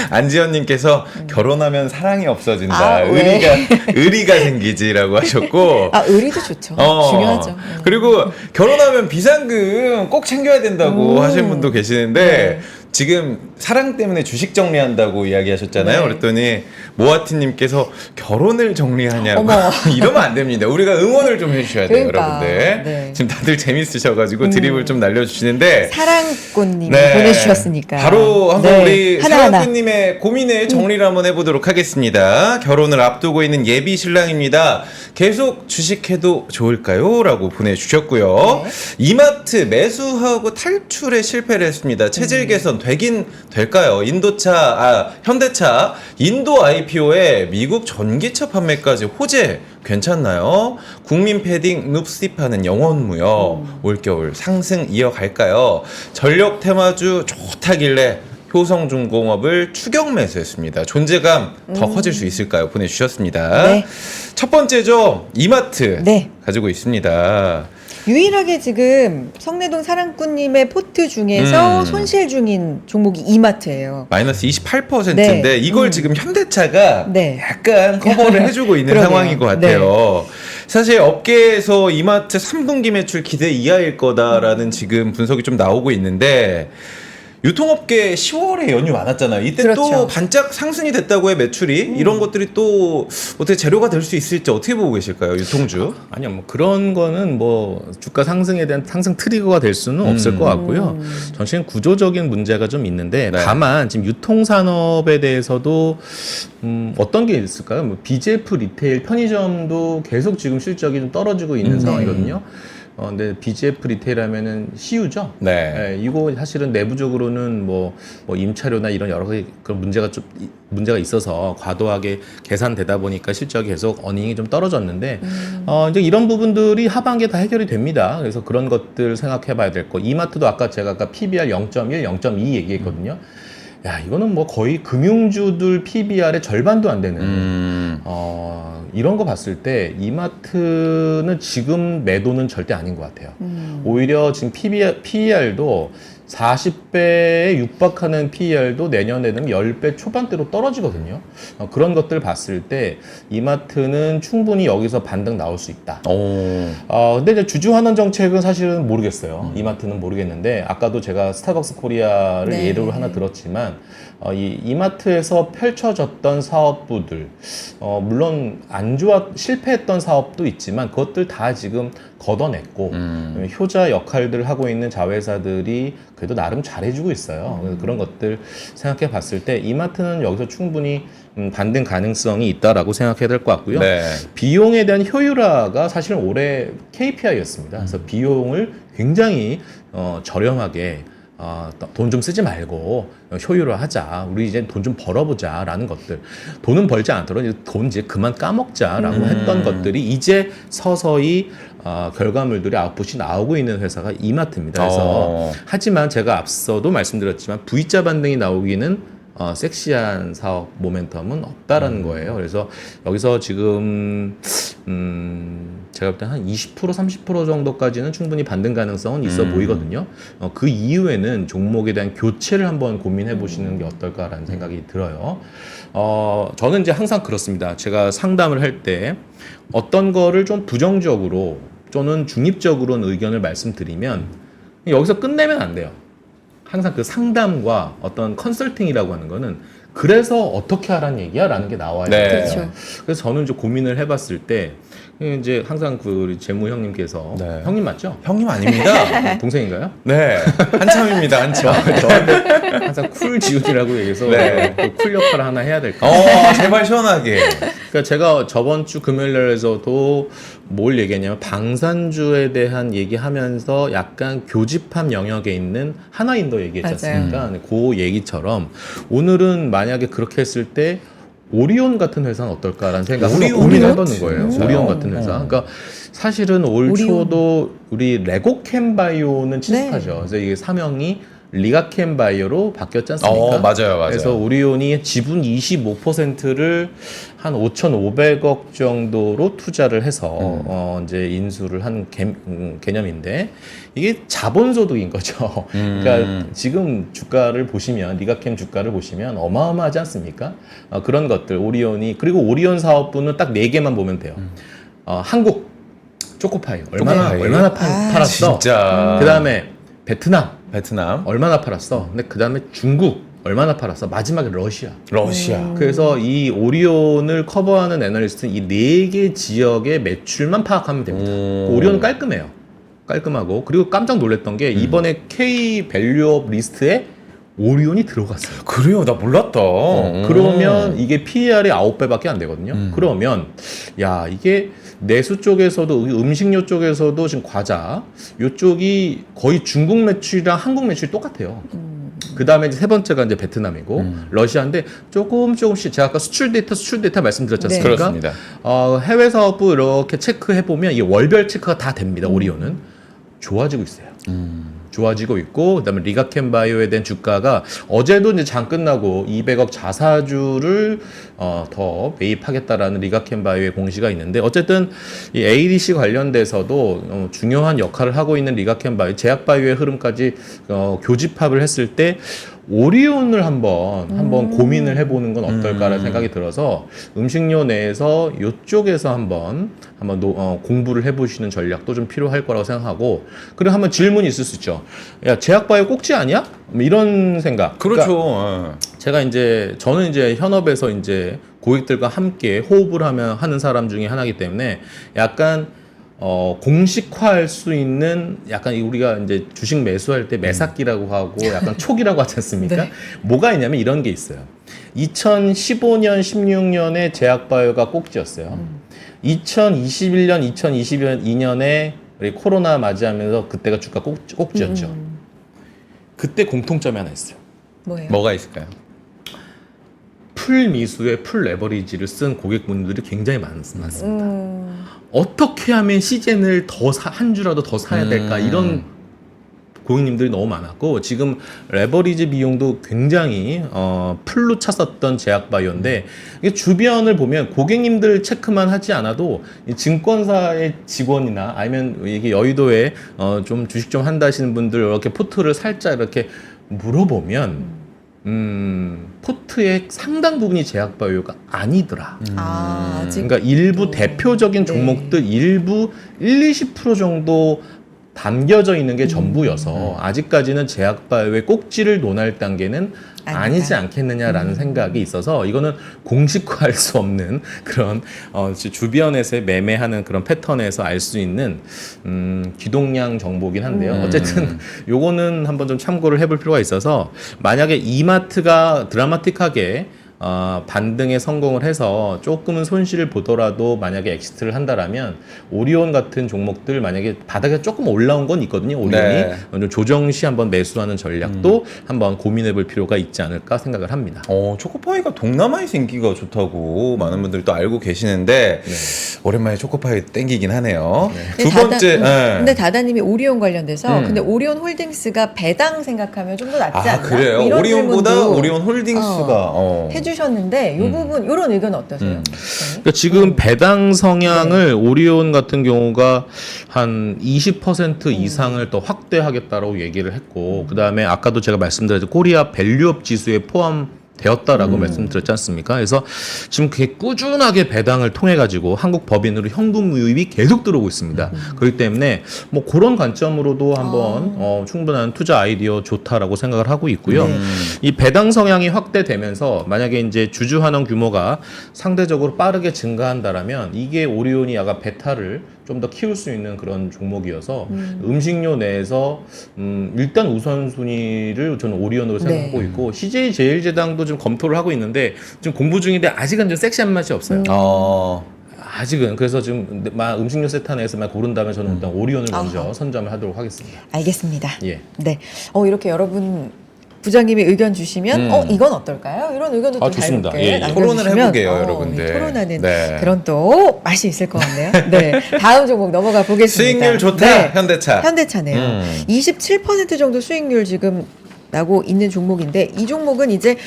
안지연님께서 결혼하면 사랑이 없어진다. 왜? 의리가 생기지라고 하셨고. 의리도 좋죠. 중요하죠. 그리고 결혼하면 비상금 꼭 챙겨야 된다고 하신 분도 계시는데. 네. 지금 사랑 때문에 주식 정리한다고 이야기하셨잖아요. 네. 그랬더니 모아티님께서 결혼을 정리하냐고 어머. 이러면 안 됩니다. 우리가 응원을 좀 해주셔야 돼요, 그러니까. 여러분들. 네. 지금 다들 재밌으셔가지고 드립을 좀 날려주시는데 사랑꾼님이 네. 보내주셨으니까 바로 한번 네. 우리 하나하나. 사랑꾼님의 고민을 정리를 한번 해보도록 하겠습니다. 결혼을 앞두고 있는 예비 신랑입니다. 계속 주식해도 좋을까요? 라고 보내주셨고요. 네. 이마트 매수하고 탈출에 실패를 했습니다. 체질 개선 되긴 될까요? 현대차 인도 IPO에 미국 전기차 판매까지 호재 괜찮나요? 국민 패딩 눕스티파는 영원무역 올겨울 상승 이어갈까요? 전력 테마주 좋다길래 효성중공업을 추격 매수했습니다. 존재감 더 커질 수 있을까요? 보내주셨습니다. 네. 첫 번째죠. 이마트 네. 가지고 있습니다. 유일하게 지금 성내동 사랑꾼님의 포트 중에서 손실 중인 종목이 이마트예요. 마이너스 28%인데 네. 이걸 지금 현대차가 네. 약간 커버를 해주고 있는 그러게요. 상황인 것 같아요. 사실 업계에서 이마트 3분기 매출 기대 이하일 거다라는 지금 분석이 좀 나오고 있는데 유통업계 10월에 연휴 많았잖아요. 이때 또 그렇죠. 반짝 상승이 됐다고 해 매출이 이런 것들이 또 어떻게 재료가 될 수 있을지 어떻게 보고 계실까요, 유통주? 아니요, 뭐 그런 거는 뭐 주가 상승에 대한 상승 트리거가 될 수는 없을 것 같고요. 전체는 구조적인 문제가 좀 있는데 네. 다만 지금 유통산업에 대해서도 어떤 게 있을까요? 뭐 BJF 리테일 편의점도 계속 지금 실적이 좀 떨어지고 있는 상황이거든요. 근데 BGF 리테일 하면은 CU죠. 네. 이거 사실은 내부적으로는 뭐 임차료나 이런 여러 가지 그런 문제가 있어서 과도하게 계산되다 보니까 실적이 계속 어닝이 좀 떨어졌는데 이제 이런 부분들이 하반기에 다 해결이 됩니다. 그래서 그런 것들 생각해 봐야 될 거. 이마트도 제가 아까 PBR 0.1, 0.2 얘기했거든요. 야, 이거는 뭐 거의 금융주들 PBR의 절반도 안 되는. 이런 거 봤을 때 이마트는 지금 매도는 절대 아닌 것 같아요. 오히려 지금 PER도 40배에 육박하는 PER도 내년에는 10배 초반대로 떨어지거든요. 그런 것들 봤을 때 이마트는 충분히 여기서 반등 나올 수 있다. 근데 이제 주주 환원 정책은 사실은 모르겠어요. 이마트는 모르겠는데 아까도 제가 스타벅스 코리아를 네. 예로 하나 들었지만 이마트에서 펼쳐졌던 사업부들 물론 실패했던 사업도 있지만 그것들 다 지금 걷어냈고 효자 역할들을 하고 있는 자회사들이 그래도 나름 잘해주고 있어요. 그래서 그런 것들 생각해 봤을 때 이마트는 여기서 충분히 반등 가능성이 있다라고 생각해야 될 것 같고요. 네. 비용에 대한 효율화가 사실은 올해 KPI였습니다. 그래서 비용을 굉장히 저렴하게 돈 좀 쓰지 말고 효율화하자. 우리 이제 돈 좀 벌어보자라는 것들. 돈은 벌지 않더라도 돈 이제 그만 까먹자라고 했던 것들이 이제 서서히 결과물들이 아웃풋이 나오고 있는 회사가 이마트입니다. 그래서 하지만 제가 앞서도 말씀드렸지만 V자 반등이 나오기는 섹시한 사업 모멘텀은 없다라는 거예요. 그래서 여기서 지금 제가 볼 때 한 20% 30% 정도까지는 충분히 반등 가능성은 있어 보이거든요. 그 이후에는 종목에 대한 교체를 한번 고민해 보시는 게 어떨까라는 생각이 들어요. 저는 이제 항상 그렇습니다. 제가 상담을 할 때 어떤 거를 좀 부정적으로 또는 중립적으로는 의견을 말씀드리면 여기서 끝내면 안 돼요. 항상 그 상담과 어떤 컨설팅이라고 하는 거는 그래서 어떻게 하라는 얘기야? 라는 게 나와야 돼요. 그렇죠. 그래서 저는 이제 고민을 해봤을 때 이제 항상 그 우리 재무 형님께서 네. 형님 맞죠? 형님 아닙니다. 동생인가요? 네. 한참입니다, 한참. 저한테 항상 쿨 지훈이라고 얘기해서 네. 쿨 역할을 하나 해야 될 것 같아요. 제발 시원하게. 그러니까 제가 저번 주 금요일날에서도 뭘 얘기했냐면 방산주에 대한 얘기하면서 약간 교집합 영역에 있는 하나인더 얘기했지 않습니까? 그 얘기처럼 오늘은 만약에 그렇게 했을 때 오리온 같은 회사는 어떨까라는 생각을 고민해보는 거예요. 진짜요? 오리온 같은 회사. 그러니까 사실은 올 초도 우리 레고캠바이오는 친숙하죠. 그래서 이게 사명이 리가캠바이오로 바뀌었지 않습니까? 맞아요. 그래서 오리온이 지분 25%를 한 5,500억 정도로 투자를 해서 이제 인수를 한 개념인데 이게 자본소득인 거죠. 그러니까 지금 주가를 보시면 리가캠 주가를 보시면 어마어마하지 않습니까? 그런 것들 오리온이 그리고 오리온 사업부는 딱 4개만 보면 돼요. 한국 초코파이 얼마나 팔았어? 진짜. 그다음에 베트남 얼마나 팔았어? 근데 그 다음에 중국 얼마나 팔았어? 마지막에 러시아. 그래서 이 오리온을 커버하는 애널리스트는 이 4개 지역의 매출만 파악하면 됩니다. 오리온은 깔끔해요. 깔끔하고 그리고 깜짝 놀랐던 게 이번에 K 밸류업 리스트에 오리온이 들어갔어요. 그래요? 나 몰랐다. 그러면 이게 PER이 9배밖에 안 되거든요. 그러면 야 이게 내수 쪽에서도 음식료 쪽에서도 지금 과자 요쪽이 거의 중국 매출이랑 한국 매출이 똑같아요. 그 다음에 이제 세 번째가 이제 베트남이고 러시아인데 조금씩 제가 아까 수출 데이터 말씀드렸지 않습니까? 네. 그렇습니다. 해외 사업부 이렇게 체크해 보면 이 월별 체크가 다 됩니다. 오리온은 좋아지고 있어요. 좋아지고 있고, 그다음에 리가켄바이오에 대한 주가가 어제도 이제 장 끝나고 200억 자사주를 더 매입하겠다라는 리가켄바이오의 공시가 있는데, 어쨌든 이 ADC 관련돼서도 중요한 역할을 하고 있는 리가켄바이오, 제약바이오의 흐름까지 교집합을 했을 때 오리온을 한번 고민을 해보는 건 어떨까라는 생각이 들어서 음식료 내에서 이쪽에서 한번 공부를 해보시는 전략도 좀 필요할 거라고 생각하고, 그리고 한번 질문이 있을 수 있죠. 야, 제약바이오 꼭지 아니야? 뭐 이런 생각. 그렇죠. 그러니까 저는 이제 현업에서 이제 고객들과 함께 호흡을 하는 사람 중에 하나이기 때문에 약간 공식화할 수 있는, 약간 우리가 이제 주식 매수할 때 매삭기라고 하고 약간 촉이라고 하지 않습니까? 네. 뭐가 있냐면 이런 게 있어요. 2015년, 16년에 제약바이오가 꼭지였어요. 2021년, 2022년에 코로나 맞이하면서 그때가 주가 꼭지였죠. 그때 공통점이 하나 있어요. 뭐예요? 뭐가 있을까요? 풀 미수에 풀 레버리지를 쓴 고객분들이 굉장히 많습니다. 어떻게 하면 시젠을 한 주라도 더 사야 될까, 이런 고객님들이 너무 많았고, 지금 레버리지 비용도 굉장히 풀로 찼었던 제약바이오인데, 이게 주변을 보면 고객님들 체크만 하지 않아도 이 증권사의 직원이나 아니면 이게 여의도에 좀 주식 좀 한다 하시는 분들 이렇게 포트를 살짝 이렇게 물어보면 포트의 상당 부분이 제약바이오가 아니더라. 아직 그러니까 일부 대표적인 종목들 일부 1-20% 정도 담겨져 있는 게 전부여서 아직까지는 제약바이오의 꼭지를 논할 단계는 아니지 않겠느냐라는 생각이 있어서, 이거는 공식화할 수 없는 그런 주변에서 매매하는 그런 패턴에서 알 수 있는 기동량 정보긴 한데요. 어쨌든 요거는 한번 좀 참고를 해볼 필요가 있어서, 만약에 이마트가 드라마틱하게 반등에 성공을 해서 조금은 손실을 보더라도 만약에 엑시트를 한다라면 오리온 같은 종목들, 만약에 바닥에 조금 올라온 건 있거든요. 오리온이 네. 조정 시 한번 매수하는 전략도 한번 고민해 볼 필요가 있지 않을까 생각을 합니다. 초코파이가 동남아에서 인기가 좋다고 많은 분들이 또 알고 계시는데 오랜만에 초코파이 땡기긴 하네요. 두 번째, 근데 다다님이 오리온 관련돼서 근데 오리온 홀딩스가 배당 생각하면 좀 더 낫지 않나? 그래요? 뭐 이런 오리온보다 질문도 오리온 홀딩스가 해주셨는데 이 부분 이런 의견 어떠세요? 그러니까 지금 배당 성향을 오리온 같은 경우가 한 20% 이상을 더 확대하겠다라고 얘기를 했고, 그 다음에 아까도 제가 말씀드렸죠, 코리아 밸류업 지수에 포함되었다라고 말씀드렸지 않습니까? 그래서 지금 그게 꾸준하게 배당을 통해 가지고 한국 법인으로 현금 유입이 계속 들어오고 있습니다. 그렇기 때문에 뭐 그런 관점으로도 한번 충분한 투자 아이디어 좋다라고 생각을 하고 있고요. 이 배당 성향이 확대되면서 만약에 이제 주주 환원 규모가 상대적으로 빠르게 증가한다라면 이게 오리온이 약간 베타를 좀 더 키울 수 있는 그런 종목이어서 음식료 내에서 일단 우선순위를 저는 오리온으로 생각하고 있고, CJ 제일제당도 좀 검토를 하고 있는데 지금 공부 중인데 아직은 좀 섹시한 맛이 없어요. 아직은. 그래서 지금 음식료 세트 내에서만 고른다면 저는 일단 오리온을 먼저 선점을 하도록 하겠습니다. 알겠습니다. 예. 네. 이렇게 여러분 부장님이 의견 주시면 이건 어떨까요? 이런 의견도 좀 좋습니다. 자유롭게 예. 남겨주시면 토론을 해보게요, 여러분들. 토론하는 네. 그런 또 맛이 있을 것 같네요. 네. 다음 종목 넘어가 보겠습니다. 수익률 좋다. 네. 현대차. 현대차네요. 27% 정도 수익률 지금 나고 있는 종목인데, 이 종목은 이제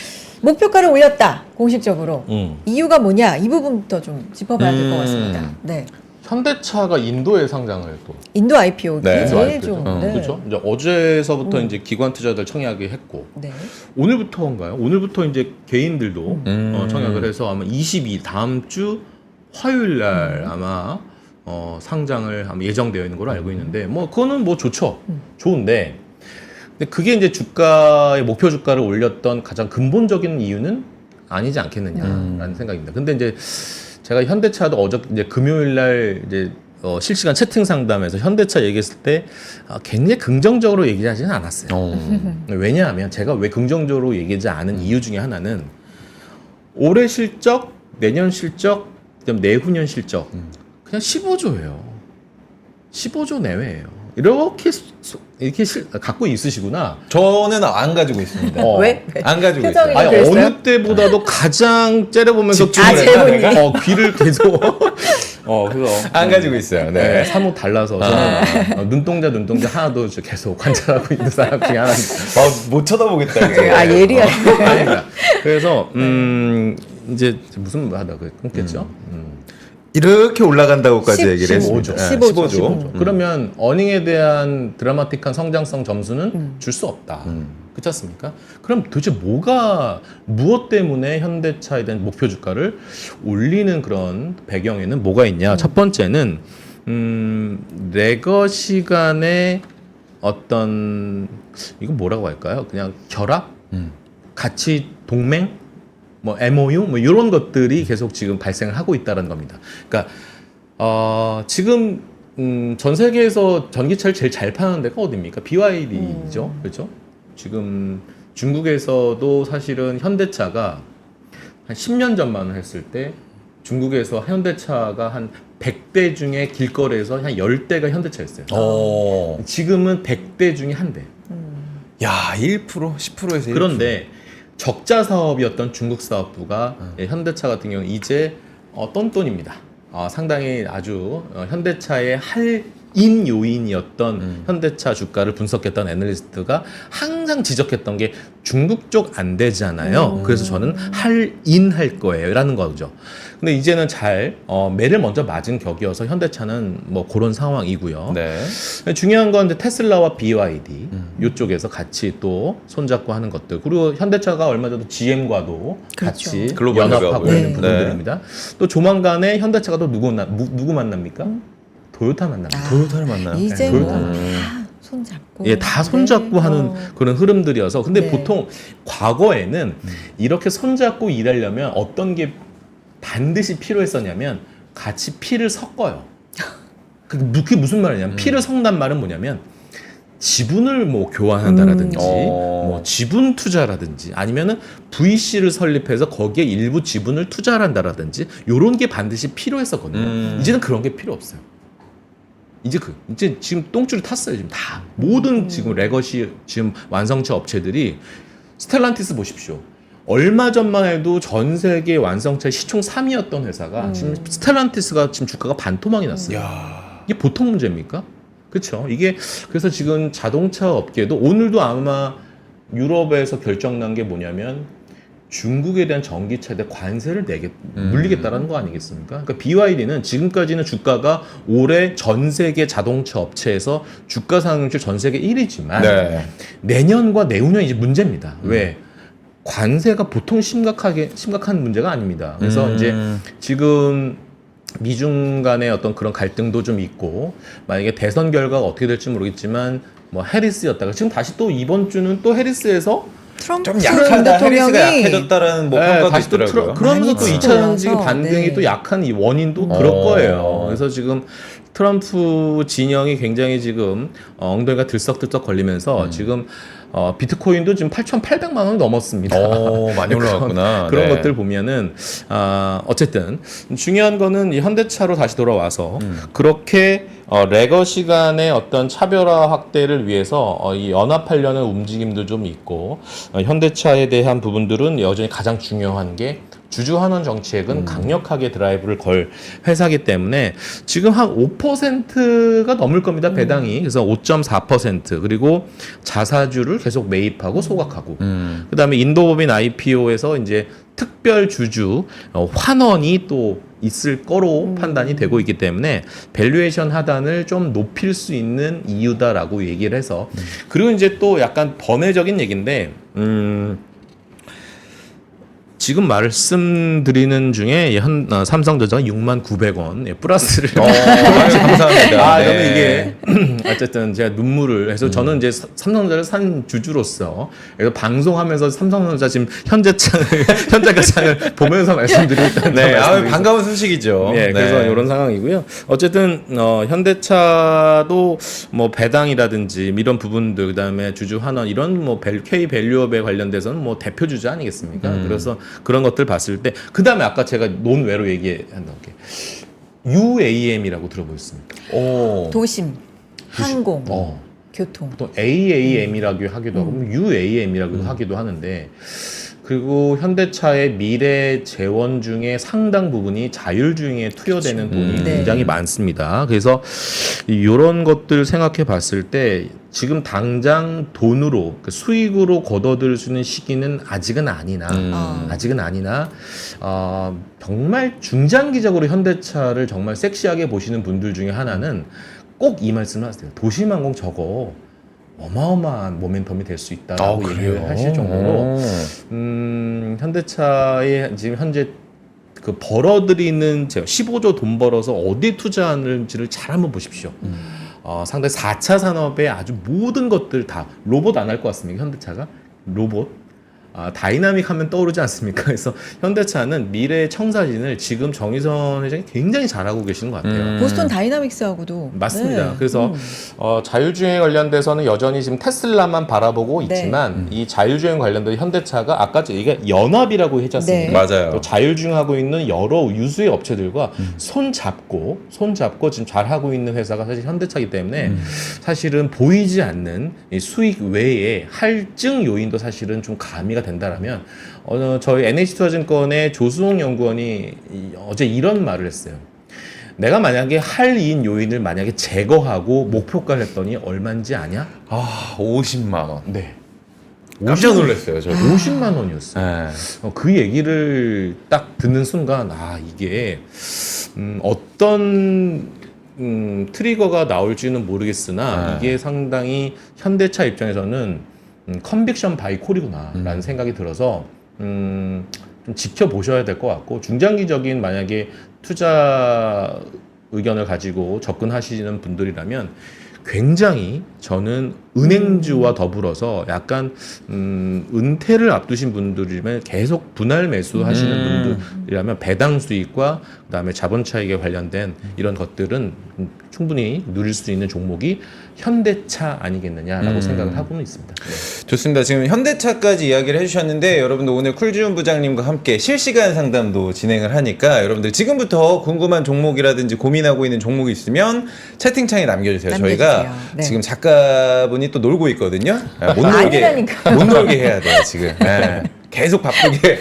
목표가를 올렸다, 공식적으로. 이유가 뭐냐, 이 부분부터 좀 짚어봐야 될 것 같습니다. 네. 현대차가 인도에 상장을 또 인도 IPO 네. 제일 좀 네. 그렇죠. 이제 어제서부터 이제 기관 투자들 청약을 했고, 네. 오늘부터인가요? 오늘부터 이제 개인들도 청약을 해서 아마 22 다음 주 화요일 날 아마 상장을 아마 예정되어 있는 걸로 알고 있는데, 뭐 그거는 뭐 좋죠. 좋은데, 근데 그게 이제 주가의 목표 주가를 올렸던 가장 근본적인 이유는 아니지 않겠느냐라는 생각입니다. 근데 이제 제가 현대차도 이제 금요일 날 이제 실시간 채팅 상담에서 현대차 얘기했을 때 굉장히 긍정적으로 얘기하지는 않았어요. 왜냐하면 제가 왜 긍정적으로 얘기하지 않은 이유 중에 하나는 올해 실적, 내년 실적, 그다음 내후년 실적 그냥 15조예요. 15조 내외예요. 이렇게 갖고 있으시구나. 저는 안 가지고 있습니다. 왜? 안 가지고 표정이 있어요. 아니, 그랬어요? 어느 때보다도 가장 째려보면서 집중을 제본이. 귀를 계속 그래서 안 가지고 있어요. 네, 네. 사뭇 달라서 저는 눈동자 하나도 계속 관찰하고 있는 사람 중에 하나입니다. 못 쳐다보겠다. 이제. 아 예리한. 아닙니다. 그래서 이제 무슨 말 하다가 끊겼죠? 이렇게 올라간다고까지 10, 얘기를 15 했습니다. 죠. 네, 15조. 15조. 그러면 어닝에 대한 드라마틱한 성장성 점수는 줄 수 없다. 그렇지 않습니까? 그럼 도대체 무엇 때문에 현대차에 대한 목표 주가를 올리는 그런 배경에는 뭐가 있냐? 첫 번째는 레거시 간의 어떤 이건 뭐라고 할까요? 그냥 결합, 같이 동맹, 뭐 MOU 뭐 이런 것들이 계속 지금 발생을 하고 있다는 겁니다. 그러니까 지금 전 세계에서 전기차를 제일 잘 파는 데가 어디입니까? BYD죠, 그렇죠? 지금 중국에서도 사실은 현대차가 한 10년 전만 했을 때 중국에서 현대차가 한 100대 중에 길거리에서 한 10대가 현대차였어요. 지금은 100대 중에 한 대. 야, 1%, 10%에서 1%. 그런데 적자 사업이었던 중국 사업부가 현대차 같은 경우 이제 똔똔입니다. 상당히 아주 현대차의 할인 요인이었던 현대차 주가를 분석했던 애널리스트가 항상 지적했던 게 중국 쪽 안 되잖아요. 그래서 저는 할인할 거예요 라는 거죠. 근데 이제는 잘 매를 먼저 맞은 격이어서 현대차는 뭐 그런 상황이고요. 네. 중요한 건 이제 테슬라와 BYD 이쪽에서 같이 또 손잡고 하는 것들, 그리고 현대차가 얼마 전에 GM과도 그렇죠. 같이 글로벌 연합하고 협업을. 있는 네. 부분들입니다. 또 조만간에 현대차가 또 누구 만납니까? 토요타 만납니다. 도요타를 만나요? 이제 네. 다 손잡고. 예, 다 손잡고 하는 그런 흐름들이어서. 근데 네. 보통 과거에는 이렇게 손잡고 일하려면 어떤 게 반드시 필요했었냐면 같이 피를 섞어요. 그게 무슨 말이냐면 피를 섞는 말은 뭐냐면 지분을 뭐 교환한다라든지 뭐 지분 투자라든지 아니면은 VC를 설립해서 거기에 일부 지분을 투자를 한다라든지 요런 게 반드시 필요했었거든요. 이제는 그런 게 필요 없어요. 이제 지금 똥줄이 탔어요. 지금 다 모든 지금 레거시 지금 완성차 업체들이 스텔란티스 보십시오. 얼마 전만 해도 전 세계 완성차 시총 3위였던 회사가 지금 스텔란티스가 지금 주가가 반토막이 났어요. 이게 보통 문제입니까? 그렇죠. 이게 그래서 지금 자동차 업계도 오늘도 아마 유럽에서 결정난 게 뭐냐면 중국에 대한 전기차에 대한 관세를 물리겠다라는 거 아니겠습니까? 그러니까 BYD는 지금까지는 주가가 올해 전 세계 자동차 업체에서 주가 상승률 전 세계 1위지만 네. 내년과 내후년이 이제 문제입니다. 왜? 관세가 보통 심각한 문제가 아닙니다. 그래서 이제 지금 미중 간의 어떤 그런 갈등도 좀 있고, 만약에 대선 결과가 어떻게 될지 모르겠지만 뭐 해리스였다가 지금 다시 또 이번 주는 또 해리스에서 트럼프 좀 약하다, 해리스가 대통령이 약해졌다는 뭐 평가도 다시 또 있더라고요. 그러면서 또 많이 2차 전지 치고 반등이 네. 또 약한 이 원인도 그럴 거예요. 그래서 지금 트럼프 진영이 굉장히 지금 엉덩이가 들썩들썩 걸리면서 지금 비트코인도 지금 8,800만 원 넘었습니다. 많이 올라갔구나. 그런 네. 것들 보면은 어쨌든 중요한 거는 이 현대차로 다시 돌아와서 그렇게 레거시 간의 어떤 차별화 확대를 위해서 이 연합하려는 움직임도 좀 있고, 현대차에 대한 부분들은 여전히 가장 중요한 게 주주환원 정책은 강력하게 드라이브를 걸 회사기 때문에 지금 한 5%가 넘을 겁니다, 배당이. 그래서 5.4%, 그리고 자사주를 계속 매입하고 소각하고, 그다음에 인도법인 IPO에서 이제 특별 주주 환원이 또 있을 거로 판단이 되고 있기 때문에 밸류에이션 하단을 좀 높일 수 있는 이유다라고 얘기를 해서, 그리고 이제 또 약간 번외적인 얘기인데 지금 말씀드리는 중에 삼성전자가 6,900원 플러스를 감사합니다. 저는 네. 이게 어쨌든 제가 눈물을 해서 저는 이제 삼성전자를 산 주주로서 그래서 방송하면서 삼성전자 지금 현재가장을 보면서 말씀드리고 있다는 네, 말씀드리겠습니다. 반가운 소식이죠. 네, 그래서 이런 상황이고요. 어쨌든 현대차도 뭐 배당이라든지 이런 부분들, 그다음에 주주 환원 이런 뭐 K 밸류업에 관련돼서는 뭐 대표 주주 아니겠습니까? 그래서 그런 것들 봤을 때, 그다음에 아까 제가 논외로 얘기한다는 게 UAM이라고 들어보셨습니까? 도심, 항공, 교통. 또 AAM이라고 하기도 하고 UAM이라고 하기도 하는데 그리고 현대차의 미래 재원 중에 상당 부분이 자율주행에 투여되는 돈이 네. 굉장히 많습니다. 그래서 이런 것들 생각해 봤을 때 지금 당장 돈으로 수익으로 걷어들 수 있는 시기는 아직은 아니나 정말 중장기적으로 현대차를 정말 섹시하게 보시는 분들 중에 하나는 꼭 이 말씀을 하세요. 도심항공 저거 어마어마한 모멘텀이 될 수 있다라고 얘기를 하실 정도로 현대차의 지금 현재 그 벌어들이는 15조 돈 벌어서 어디에 투자하는지를 잘 한번 보십시오. 상당히 4차 산업의 아주 모든 것들 다 로봇 안 할 것 같습니까? 현대차가 로봇 다이나믹 하면 떠오르지 않습니까? 그래서 현대차는 미래의 청사진을 지금 정의선 회장이 굉장히 잘하고 계시는 것 같아요. 보스턴 다이나믹스하고도 맞습니다. 네. 그래서 자율주행 관련돼서는 여전히 지금 테슬라만 바라보고 네. 있지만 이 자율주행 관련된 현대차가 아까 이게 연합이라고 했지 않습니까? 네. 맞아요. 또 자율주행하고 있는 여러 유수의 업체들과 손 잡고 지금 잘 하고 있는 회사가 사실 현대차이기 때문에 사실은 보이지 않는 이 수익 외에 할증 요인도 사실은 좀 가미가 된다라면 저희 NH투자증권의 조수홍 연구원이 어제 이런 말을 했어요. 내가 만약에 할인 요인을 만약에 제거하고 목표가를 했더니 얼마인지 아냐? 50만 원. 네. 깜짝 놀랐어요, 저. 50만 원이었어요. 네. 그 얘기를 딱 듣는 순간 이게 어떤 트리거가 나올지는 모르겠으나 이게 상당히 현대차 입장에서는 컨빅션 바이 콜이구나라는 생각이 들어서 좀 지켜보셔야 될 것 같고 중장기적인 만약에 투자 의견을 가지고 접근하시는 분들이라면 굉장히 저는 은행주와 더불어서 약간 은퇴를 앞두신 분들이면 계속 분할 매수하시는 분들이라면 배당 수익과 그다음에 자본 차익에 관련된 이런 것들은 충분히 누릴 수 있는 종목이 현대차 아니겠느냐라고 생각을 하고는 있습니다. 네. 좋습니다. 지금 현대차까지 이야기를 해주셨는데 여러분들 오늘 쿨지훈 부장님과 함께 실시간 상담도 진행을 하니까 여러분들 지금부터 궁금한 종목이라든지 고민하고 있는 종목이 있으면 채팅창에 남겨주세요. 저희가 네. 지금 작가분이 또 놀고 있거든요. 못 아니라니까. 놀게 해야 돼요 지금. 네. 계속 바쁘게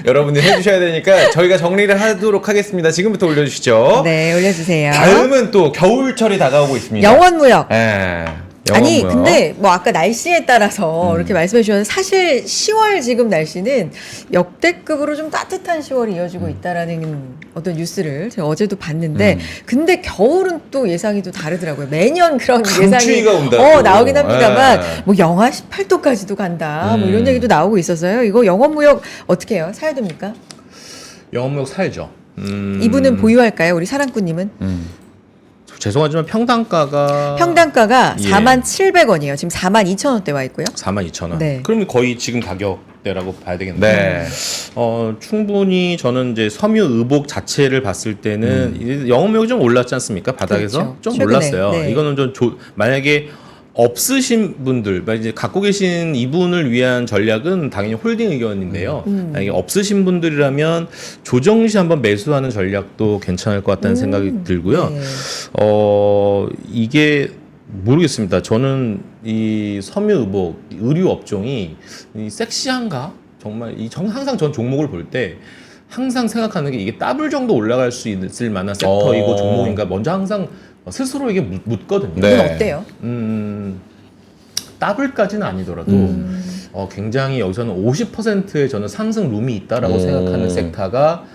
여러분들 해주셔야 되니까 저희가 정리를 하도록 하겠습니다. 지금부터 올려주시죠. 네, 올려주세요. 다음은 또 겨울철이 다가오고 있습니다. 영원무역. 네. 아니 영어무역. 근데 뭐 아까 날씨에 따라서 이렇게 말씀해 주셨는데 사실 10월 지금 날씨는 역대급으로 좀 따뜻한 10월이 이어지고 있다라는 어떤 뉴스를 제가 어제도 봤는데 근데 겨울은 또 예상이 또 다르더라고요. 매년 그런 예상이 강추위가 온다고. 나오긴 합니다만 네. 뭐 영하 18도까지도 간다 뭐 이런 얘기도 나오고 있어서요. 이거 영어무역 어떻게 해요? 사야 됩니까? 영업무역 사야죠. 이분은 보유할까요? 우리 사랑꾼님은? 죄송하지만 평당가가 평당가가 예. 47,000원이에요. 지금 42,000원대 와 있고요. 42,000원. 네. 그러면 거의 지금 가격대라고 봐야 되겠네요. 네. 충분히 저는 이제 섬유의복 자체를 봤을 때는 영업력이 좀 올랐지 않습니까? 바닥에서 그렇죠. 좀 최근에. 올랐어요. 네. 이거는 좀 만약에 없으신 분들, 이제 갖고 계신 이분을 위한 전략은 당연히 홀딩 의견인데요. 만약에 없으신 분들이라면 조정 시 한번 매수하는 전략도 괜찮을 것 같다는 생각이 들고요. 네. 이게 모르겠습니다. 저는 이 섬유의복 의류 업종이 이 섹시한가? 정말 항상 전 종목을 볼 때 항상 생각하는 게 이게 더블 정도 올라갈 수 있을 만한 섹터이고 종목인가 먼저 항상 스스로에게 묻거든요. 네. 이건 어때요? 더블까지는 아니더라도 굉장히 여기서는 50%의 저는 상승 룸이 있다라고 생각하는 섹터가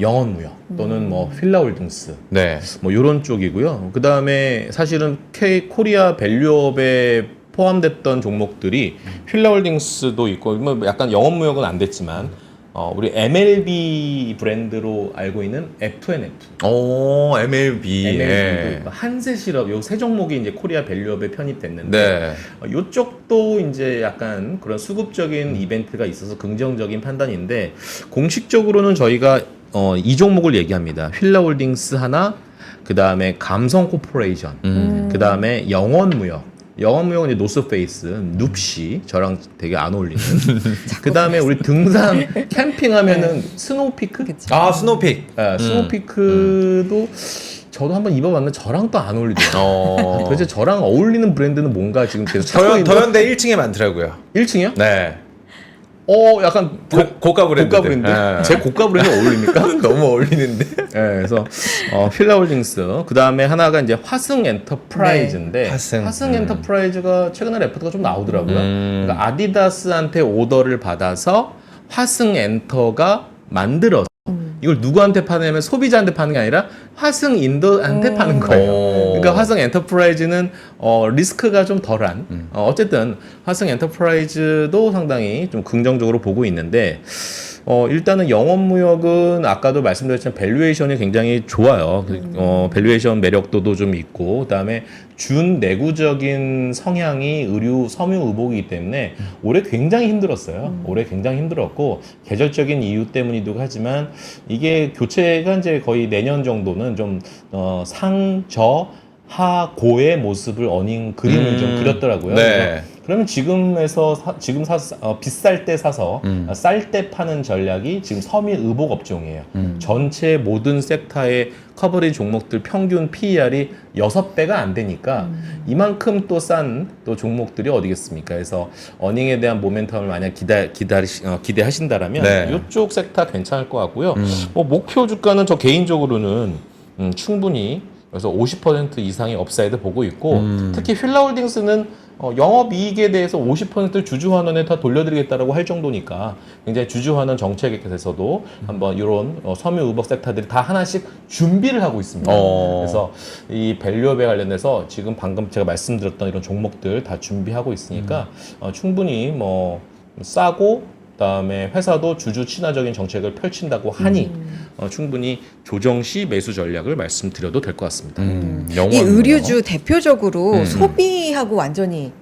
영업무역 또는 뭐 필라홀딩스 네. 뭐 이런 쪽이고요. 그 다음에 사실은 코리아 밸류업에 포함됐던 종목들이 필라홀딩스도 있고 뭐 약간 영업무역은 안 됐지만 우리 MLB 브랜드로 알고 있는 FNF. MLB. MLB도 있고 한세실업 요 세 종목이 이제 코리아 밸류업에 편입됐는데 네. 요쪽도 이제 약간 그런 수급적인 이벤트가 있어서 긍정적인 판단인데 공식적으로는 저희가 이 종목을 얘기합니다. 휠라홀딩스 하나, 그 다음에 감성 코퍼레이션, 그 다음에 영원무역은 이제 노스페이스, 눕시 저랑 되게 안 어울리는. 그 다음에 우리 등산 캠핑하면은 스노우피크. 그치. 스노픽. 스노우피크도 저도 한번 입어봤는데 저랑 또 안 어울리더라고요. 도대체 저랑 어울리는 브랜드는 뭔가 지금 계속 찾고 있는. 더현대 1층에 많더라고요. 1층이요? 네. 약간 고가 브랜드. 고가 브랜드. 제 고가 브랜드 어울립니까? 너무 어울리는데. 네, 그래서 필라홀딩스 그 다음에 하나가 이제 화승 엔터프라이즈인데 네, 화승. 엔터프라이즈가 최근에 레포트가 좀 나오더라고요. 그러니까 아디다스한테 오더를 받아서 화승 엔터가 만들어서 이걸 누구한테 파냐면 소비자한테 파는 게 아니라 화승 인더한테 파는 거예요. 그러니까 화승 엔터프라이즈는 리스크가 좀 덜한 어쨌든 화승 엔터프라이즈도 상당히 좀 긍정적으로 보고 있는데 일단은 영업무역은 아까도 말씀드렸지만 밸류에이션이 굉장히 좋아요. 밸류에이션 매력도도 좀 있고 그다음에 준내구적인 성향이 의류 섬유 의복이기 때문에 올해 굉장히 힘들었어요. 올해 굉장히 힘들었고 계절적인 이유 때문이기도 하지만 이게 교체가 이제 거의 내년 정도는 좀 상저 하고의 모습을 어닝 그림을 좀 그렸더라고요. 네. 그러면 비쌀 때 사서 쌀 때 파는 전략이 지금 섬유 의복 업종이에요. 전체 모든 섹터의 커버리지 종목들 평균 PER이 6배가 안 되니까 이만큼 또 싼 또 종목들이 어디겠습니까? 그래서 어닝에 대한 모멘텀을 만약 기대하신다라면 네. 이쪽 섹터 괜찮을 것 같고요. 목표 주가는 저 개인적으로는 충분히 그래서 50% 이상의 업사이드 보고 있고 특히 휠라홀딩스는 영업이익에 대해서 50%를 주주환원에 다 돌려드리겠다라고 할 정도니까 굉장히 주주환원 정책에서도 한번 이런 섬유의복 섹터들이 다 하나씩 준비를 하고 있습니다. 그래서 이 밸류업에 관련해서 지금 방금 제가 말씀드렸던 이런 종목들 다 준비하고 있으니까 충분히 뭐 싸고 그다음에 회사도 주주 친화적인 정책을 펼친다고 하니 충분히 조정 시 매수 전략을 말씀드려도 될 것 같습니다. 이 의류주 대표적으로 소비하고 완전히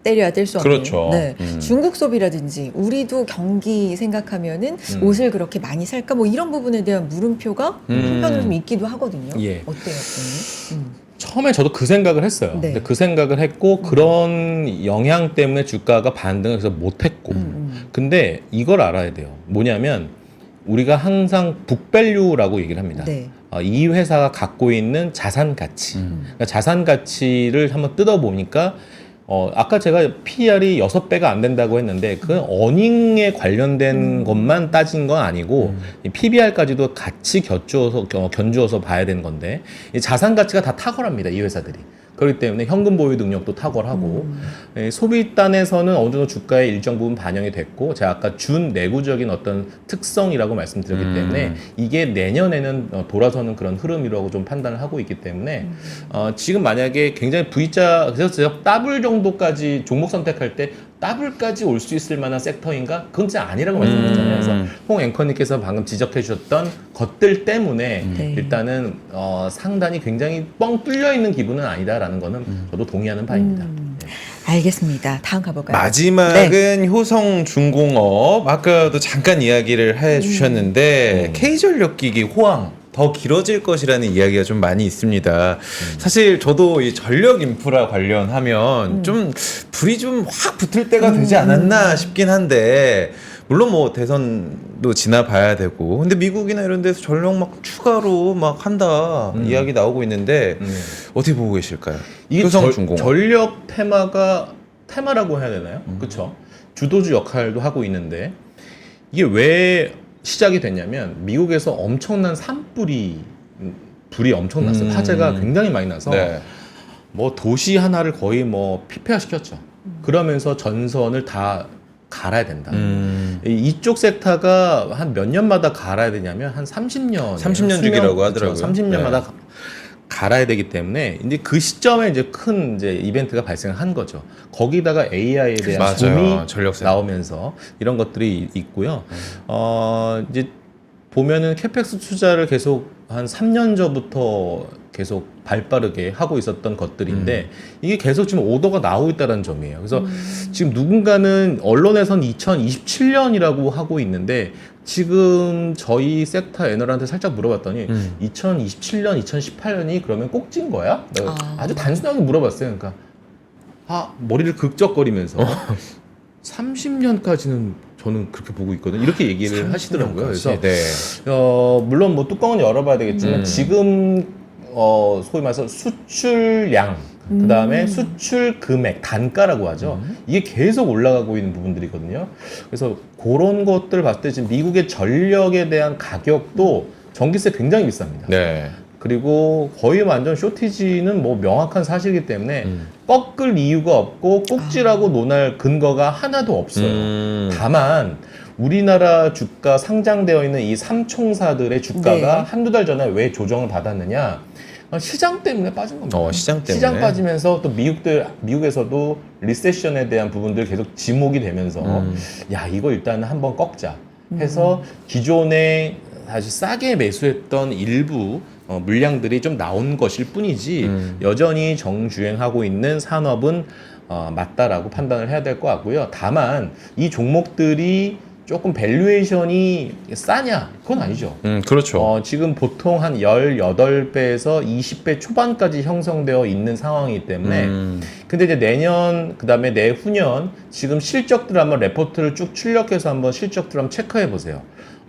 때려야 뗄 수 없는. 그렇죠. 네. 중국 소비라든지 우리도 경기 생각하면은 옷을 그렇게 많이 살까 뭐 이런 부분에 대한 물음표가 한편으로 좀 있기도 하거든요. 예. 어때요, 선생님? 처음에 저도 그 생각을 했어요. 네. 근데 그 생각을 했고 그런 영향 때문에 주가가 반등을 해서 못했고 근데 이걸 알아야 돼요. 뭐냐면 우리가 항상 북밸류라고 얘기를 합니다. 네. 이 회사가 갖고 있는 자산 가치 그러니까 자산 가치를 한번 뜯어보니까 아까 제가 PER이 6배가 안 된다고 했는데 그건 어닝에 관련된 것만 따진 건 아니고 이 PBR까지도 같이 견주어서 봐야 되는 건데 이 자산 가치가 다 탁월합니다. 이 회사들이. 그렇기 때문에 현금 보유 능력도 탁월하고 소비단에서는 어느 정도 주가의 일정 부분 반영이 됐고 제가 아까 준내구적인 어떤 특성이라고 말씀드렸기 때문에 이게 내년에는 돌아서는 그런 흐름이라고 좀 판단을 하고 있기 때문에 지금 만약에 굉장히 V자 그래서 제가 더블 정도까지 종목 선택할 때 더블까지 올 수 있을 만한 섹터인가? 그건 진짜 아니라고 말씀드렸잖아요. 그래서 홍 앵커님께서 방금 지적해 주셨던 것들 때문에 네. 일단은 상단이 굉장히 뻥 뚫려 있는 기분은 아니다라는 거는 저도 동의하는 바입니다. 네. 알겠습니다. 다음 가볼까요? 마지막은 효성중공업. 아까도 잠깐 이야기를 해주셨는데 K전력기기 호황 더 길어질 것이라는 이야기가 좀 많이 있습니다. 사실 저도 이 전력 인프라 관련하면 좀 불이 좀 확 붙을 때가 되지 않았나 싶긴 한데 물론 뭐 대선도 지나봐야 되고 근데 미국이나 이런 데서 전력 막 추가로 막 한다 이야기 나오고 있는데 어떻게 보고 계실까요? 이게 효성중공업. 전력 테마라고 해야 되나요? 그렇죠. 주도주 역할도 하고 있는데 이게 왜 시작이 됐냐면 미국에서 엄청난 불이 엄청났어요. 화재가 굉장히 많이 나서 네. 뭐 도시 하나를 거의 뭐 피폐화 시켰죠. 그러면서 전선을 다 갈아야 된다. 이쪽 섹터가 한 몇 년마다 갈아야 되냐면 한 30년. 30년 주기라고 하더라고요. 30년마다 갈아야 되기 때문에 이제 그 시점에 이제 큰 이제 이벤트가 발생한 거죠. 거기다가 AI에 대한 맞아요. 붐이 전력세. 나오면서 이런 것들이 있고요. 이제 보면은 캐펙스 투자를 계속 한 3년 전부터 계속 발빠르게 하고 있었던 것들인데 이게 계속 지금 오더가 나오고 있다는 점이에요. 그래서 지금 누군가는 언론에선 2027년이라고 하고 있는데 지금 저희 섹터 애널한테 살짝 물어봤더니 2027년, 2018년이 그러면 꼭진 거야? 내가 아주 단순하게 물어봤어요. 그러니까 머리를 극적거리면서 30년까지는 저는 그렇게 보고 있거든요. 이렇게 얘기를 하시더라고요. 그래서 네. 물론 뭐 뚜껑은 열어봐야 되겠지만 지금 소위 말해서 수출량 그다음에 수출 금액, 단가라고 하죠. 이게 계속 올라가고 있는 부분들이거든요. 그래서 그런 것들 봤을 때 지금 미국의 전력에 대한 가격도 전기세 굉장히 비쌉니다. 네. 그리고 거의 완전 쇼티지는 뭐 명확한 사실이기 때문에 꺾을 이유가 없고 꼭지라고 논할 근거가 하나도 없어요. 다만 우리나라 주가 상장되어 있는 이 3총사들의 주가가 네. 한두 달 전에 왜 조정을 받았느냐? 시장 때문에 빠진 겁니다. 시장 때문에. 시장 빠지면서 또 미국에서도 리세션에 대한 부분들 계속 지목이 되면서 야, 이거 일단 한번 꺾자 해서 기존에 사실 싸게 매수했던 일부 물량들이 좀 나온 것일 뿐이지 여전히 정주행하고 있는 산업은 맞다라고 판단을 해야 될 것 같고요. 다만 이 종목들이 조금 밸류에이션이 싸냐? 그건 아니죠. 그렇죠. 지금 보통 한 18배에서 20배 초반까지 형성되어 있는 상황이기 때문에 근데 이제 내년 그다음에 내후년 지금 실적들 한번 레포트를 쭉 출력해서 한번 실적들 한번 체크해 보세요.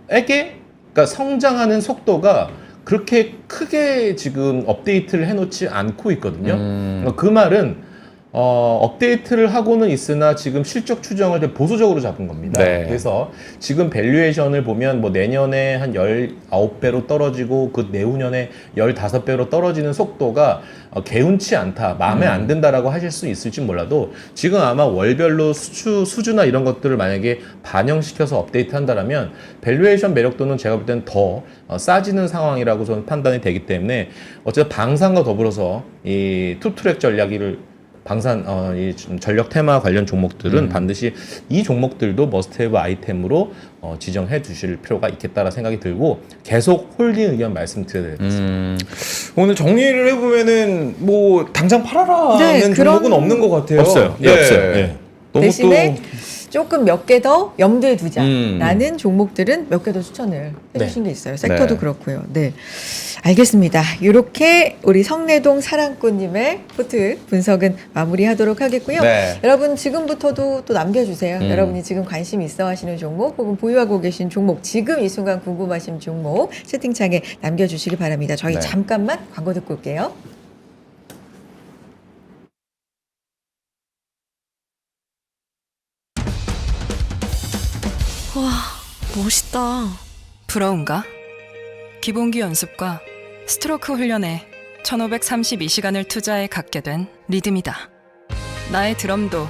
그러니까 성장하는 속도가 그렇게 크게 지금 업데이트를 해놓지 않고 있거든요. 그 말은 업데이트를 하고는 있으나 지금 실적 추정을 되게 보수적으로 잡은 겁니다. 네. 그래서 지금 밸류에이션을 보면 뭐 내년에 한 19배로 떨어지고 그 내후년에 15배로 떨어지는 속도가 개운치 않다, 마음에 안 든다라고 하실 수 있을지 몰라도 지금 아마 월별로 수주나 이런 것들을 만약에 반영시켜서 업데이트 한다라면 밸류에이션 매력도는 제가 볼 때는 더 싸지는 상황이라고 저는 판단이 되기 때문에 어쨌든 방산과 더불어서 이 투트랙 전략을 이 전력 테마 관련 종목들은 반드시 이 종목들도 머스트헤브 아이템으로 지정해 주실 필요가 있겠다라 생각이 들고 계속 홀딩 의견 말씀드려야 되겠습니다. 오늘 정리를 해보면은 뭐 당장 팔아라는 네, 종목은 그런- 없는 것 같아요. 없어요. 네, 없어요. 네. 너무 대신에 또 조금 몇 개 더 염두에 두자라는 종목들은 몇 개 더 추천을 해주신 게 있어요. 섹터도 네. 그렇고요. 네, 알겠습니다. 이렇게 우리 성내동 사랑꾼님의 포트 분석은 마무리하도록 하겠고요. 네. 여러분 지금부터도 또 남겨주세요. 여러분이 지금 관심 있어 하시는 종목 혹은 보유하고 계신 종목 지금 이 순간 궁금하신 종목 채팅창에 남겨주시기 바랍니다. 저희 네. 잠깐만 광고 듣고 올게요. 와, 멋있다. 부러운가? 기본기 연습과 스트로크 훈련에 1532시간을 투자해 갖게 된 리듬이다. 나의 드럼도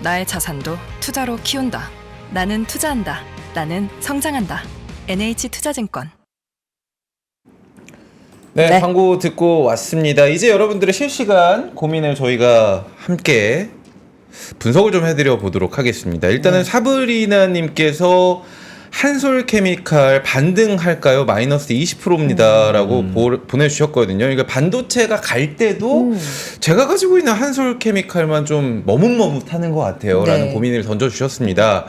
나의 자산도 투자로 키운다. 나는 투자한다. 나는 성장한다. NH투자증권. 네, 네. 광고 듣고 왔습니다. 이제 여러분들의 실시간 고민을 저희가 함께 분석을 좀 해드려 보도록 하겠습니다. 일단은 사브리나님께서 한솔케미칼 반등할까요? 마이너스 20%입니다. 라고 보내주셨거든요. 그러니까 반도체가 갈 때도 제가 가지고 있는 한솔케미칼만 좀 머뭇머뭇하는 것 같아요. 네. 라는 고민을 던져주셨습니다.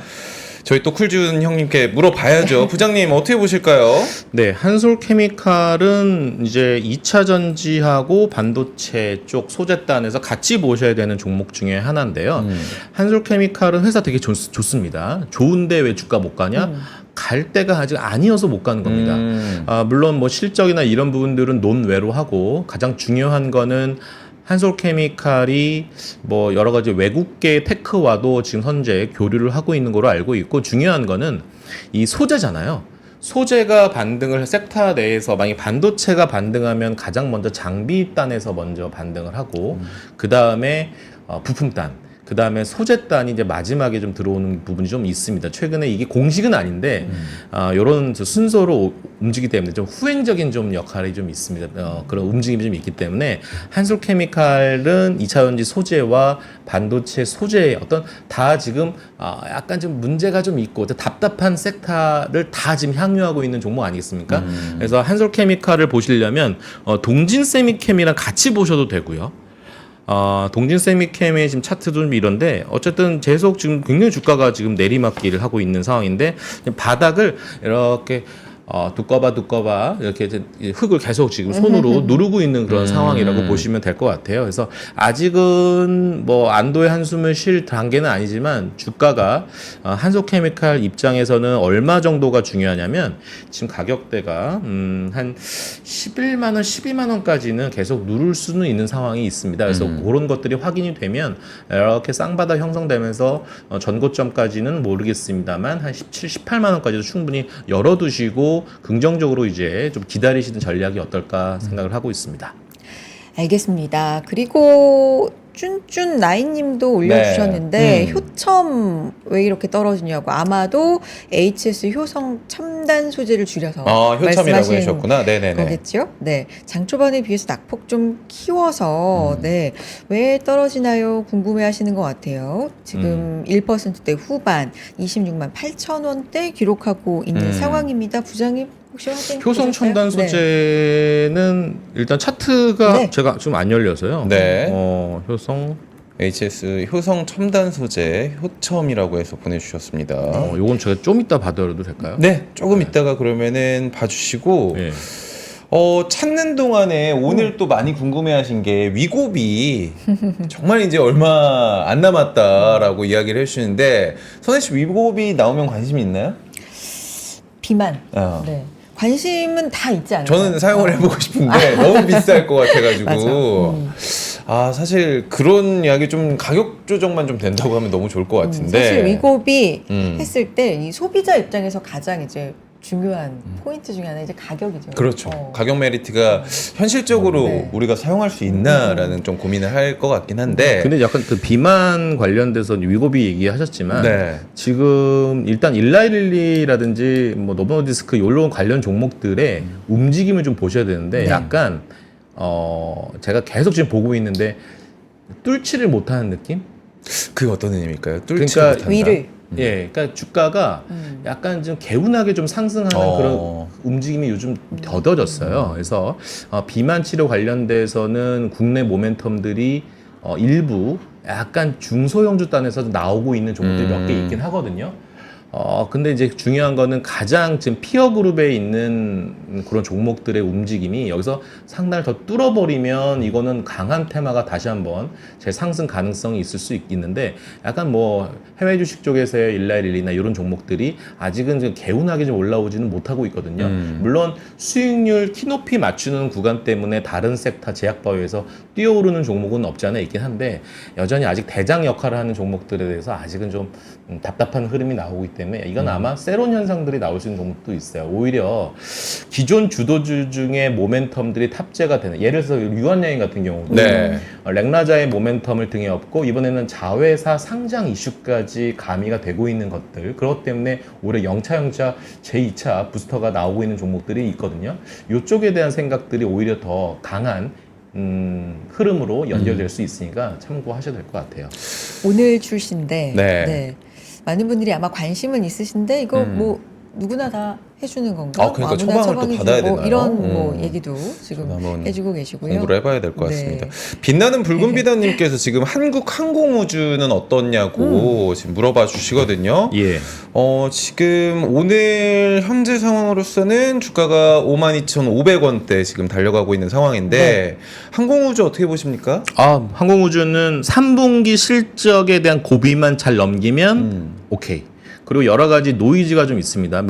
저희 또 쿨준 형님께 물어봐야죠. 부장님 어떻게 보실까요? 네, 한솔케미칼은 이제 2차 전지하고 반도체 쪽 소재단에서 같이 보셔야 되는 종목 중에 하나인데요. 한솔케미칼은 회사 되게 좋습니다. 좋은데 왜 주가 못 가냐? 갈 때가 아직 아니어서 못 가는 겁니다. 물론 뭐 실적이나 이런 부분들은 논외로 하고 가장 중요한 거는 한솔케미칼이 뭐 여러 가지 외국계 테크와도 지금 현재 교류를 하고 있는 걸로 알고 있고 중요한 거는 이 소재잖아요. 소재가 반등을 섹터 내에서 만약 반도체가 반등하면 가장 먼저 장비단에서 먼저 반등을 하고 그 다음에 부품단 그 다음에 소재단이 이제 마지막에 좀 들어오는 부분이 좀 있습니다. 최근에 이게 공식은 아닌데, 요런 순서로 움직이기 때문에 좀 후행적인 좀 역할이 좀 있습니다. 그런 움직임이 좀 있기 때문에, 한솔케미칼은 2차 전지 소재와 반도체 소재의 어떤 다 지금, 약간 좀 문제가 좀 있고, 답답한 섹터를 다 지금 향유하고 있는 종목 아니겠습니까? 그래서 한솔케미칼을 보시려면, 동진세미캠이랑 같이 보셔도 되고요. 동진세미캠의 지금 차트도 좀 이런데 어쨌든 계속 지금 굉장히 주가가 지금 내리막길을 하고 있는 상황인데 바닥을 이렇게 두꺼봐 이렇게 이제 흙을 계속 지금 손으로 누르고 있는 그런 상황이라고 보시면 될 것 같아요. 그래서 아직은 뭐 안도의 한숨을 쉴 단계는 아니지만 주가가 한솔케미칼 입장에서는 얼마 정도가 중요하냐면 지금 가격대가 한 11만 원, 12만 원까지는 계속 누를 수는 있는 상황이 있습니다. 그래서 그런 것들이 확인이 되면 이렇게 쌍바닥 형성되면서 전고점까지는 모르겠습니다만 한 17, 18만 원까지도 충분히 열어두시고 긍정적으로 이제 좀 기다리시는 전략이 어떨까 생각을 하고 있습니다. 알겠습니다. 그리고 쭌쭌 나인님도 올려주셨는데 네. 효첨 왜 이렇게 떨어지냐고 아마도 HS 효성 첨단 소재를 줄여서 효첨이라고 말씀하신 하셨구나. 네네네. 거겠죠? 네, 장 초반에 비해서 낙폭 좀 키워서 네, 왜 떨어지나요? 궁금해하시는 것 같아요. 지금 1%대 후반 26만 8천 원대 기록하고 있는 상황입니다. 부장님 혹시 확인 효성 보셨어요? 첨단 네. 소재는 일단 차트가 네. 제가 좀 안 열려서요. 네. 효성 HS 효성 첨단 소재 효첨이라고 해서 보내주셨습니다. 요건 제가 좀 이따 받아도 될까요? 네, 조금 이따가 그러면은 봐주시고 네. 찾는 동안에 오늘 또 많이 궁금해하신 게 위고비 정말 이제 얼마 안 남았다라고 이야기를 해주시는데 선혜 씨 위고비 나오면 관심이 있나요? 비만. 어. 네. 관심은 다 있지 않나요? 저는 사용을 해보고 싶은데 너무 비쌀 것 같아가지고 맞아. 사실 그런 이야기 좀 가격 조정만 좀 된다고 하면 너무 좋을 것 같은데 사실 위고비 음. 했을 때 이 소비자 입장에서 가장 이제 중요한 포인트 중에 하나 이제 가격이죠. 그렇죠. 가격 메리트가 현실적으로 네. 우리가 사용할 수 있나라는 좀 고민을 할 것 같긴 한데 근데 약간 그 비만 관련돼서 위고비 얘기하셨지만 네. 지금 일단 일라일리라든지 뭐 노바노디스크 이런 관련 종목들의 움직임을 좀 보셔야 되는데 네. 약간 제가 계속 지금 보고 있는데 뚫지를 못하는 느낌? 그게 어떤 의미일까요? 뚫지 그러니까 못한다. 위를 예, 그러니까 주가가 약간 좀 개운하게 좀 상승하는 그런 움직임이 요즘 더뎌졌어요. 그래서 비만 치료 관련돼서는 국내 모멘텀들이 일부 약간 중소형주 단에서 나오고 있는 종목들이 몇 개 있긴 하거든요. 근데 이제 중요한 거는 가장 지금 피어 그룹에 있는 그런 종목들의 움직임이 여기서 상단을 더 뚫어버리면 이거는 강한 테마가 다시 한번 재상승 가능성이 있을 수 있는데 약간 뭐 해외 주식 쪽에서의 일라일리나 이런 종목들이 아직은 좀 개운하게 좀 올라오지는 못하고 있거든요. 물론 수익률 키높이 맞추는 구간 때문에 다른 섹터 제약바이오에서 뛰어오르는 종목은 없지 않아 있긴 한데 여전히 아직 대장 역할을 하는 종목들에 대해서 아직은 좀 답답한 흐름이 나오고 있기 때문에 이건 아마 세론 현상들이 나올 수 있는 종목도 있어요. 오히려 기존 주도주 중에 모멘텀들이 탑재가 되는 예를 들어서 유한양행 같은 경우도 네. 렉나자의 모멘텀을 등에 업고 이번에는 자회사 상장 이슈까지 가미가 되고 있는 것들 그것 때문에 올해 영차 제2차 부스터가 나오고 있는 종목들이 있거든요. 이쪽에 대한 생각들이 오히려 더 강한 흐름으로 연결될 수 있으니까 참고하셔야 될 것 같아요. 오늘 출시인데 네. 네. 많은 분들이 아마 관심은 있으신데 이거 뭐 누구나 다 해주는 건가? 그러니까 아무나 처방을 또 처방해주고 받아야 되나요? 이런 뭐 얘기도 지금 한번 해주고 계시고요. 공부를 해봐야 될 것 네. 같습니다. 빛나는 붉은 비단님께서 지금 한국항공우주는 어떻냐고 지금 물어봐 주시거든요. 예. 지금 오늘 현재 상황으로서는 주가가 52,500원대 지금 달려가고 있는 상황인데 항공우주 어떻게 보십니까? 항공우주는 3분기 실적에 대한 고비만 잘 넘기면 오케이. 그리고 여러 가지 노이즈가 좀 있습니다.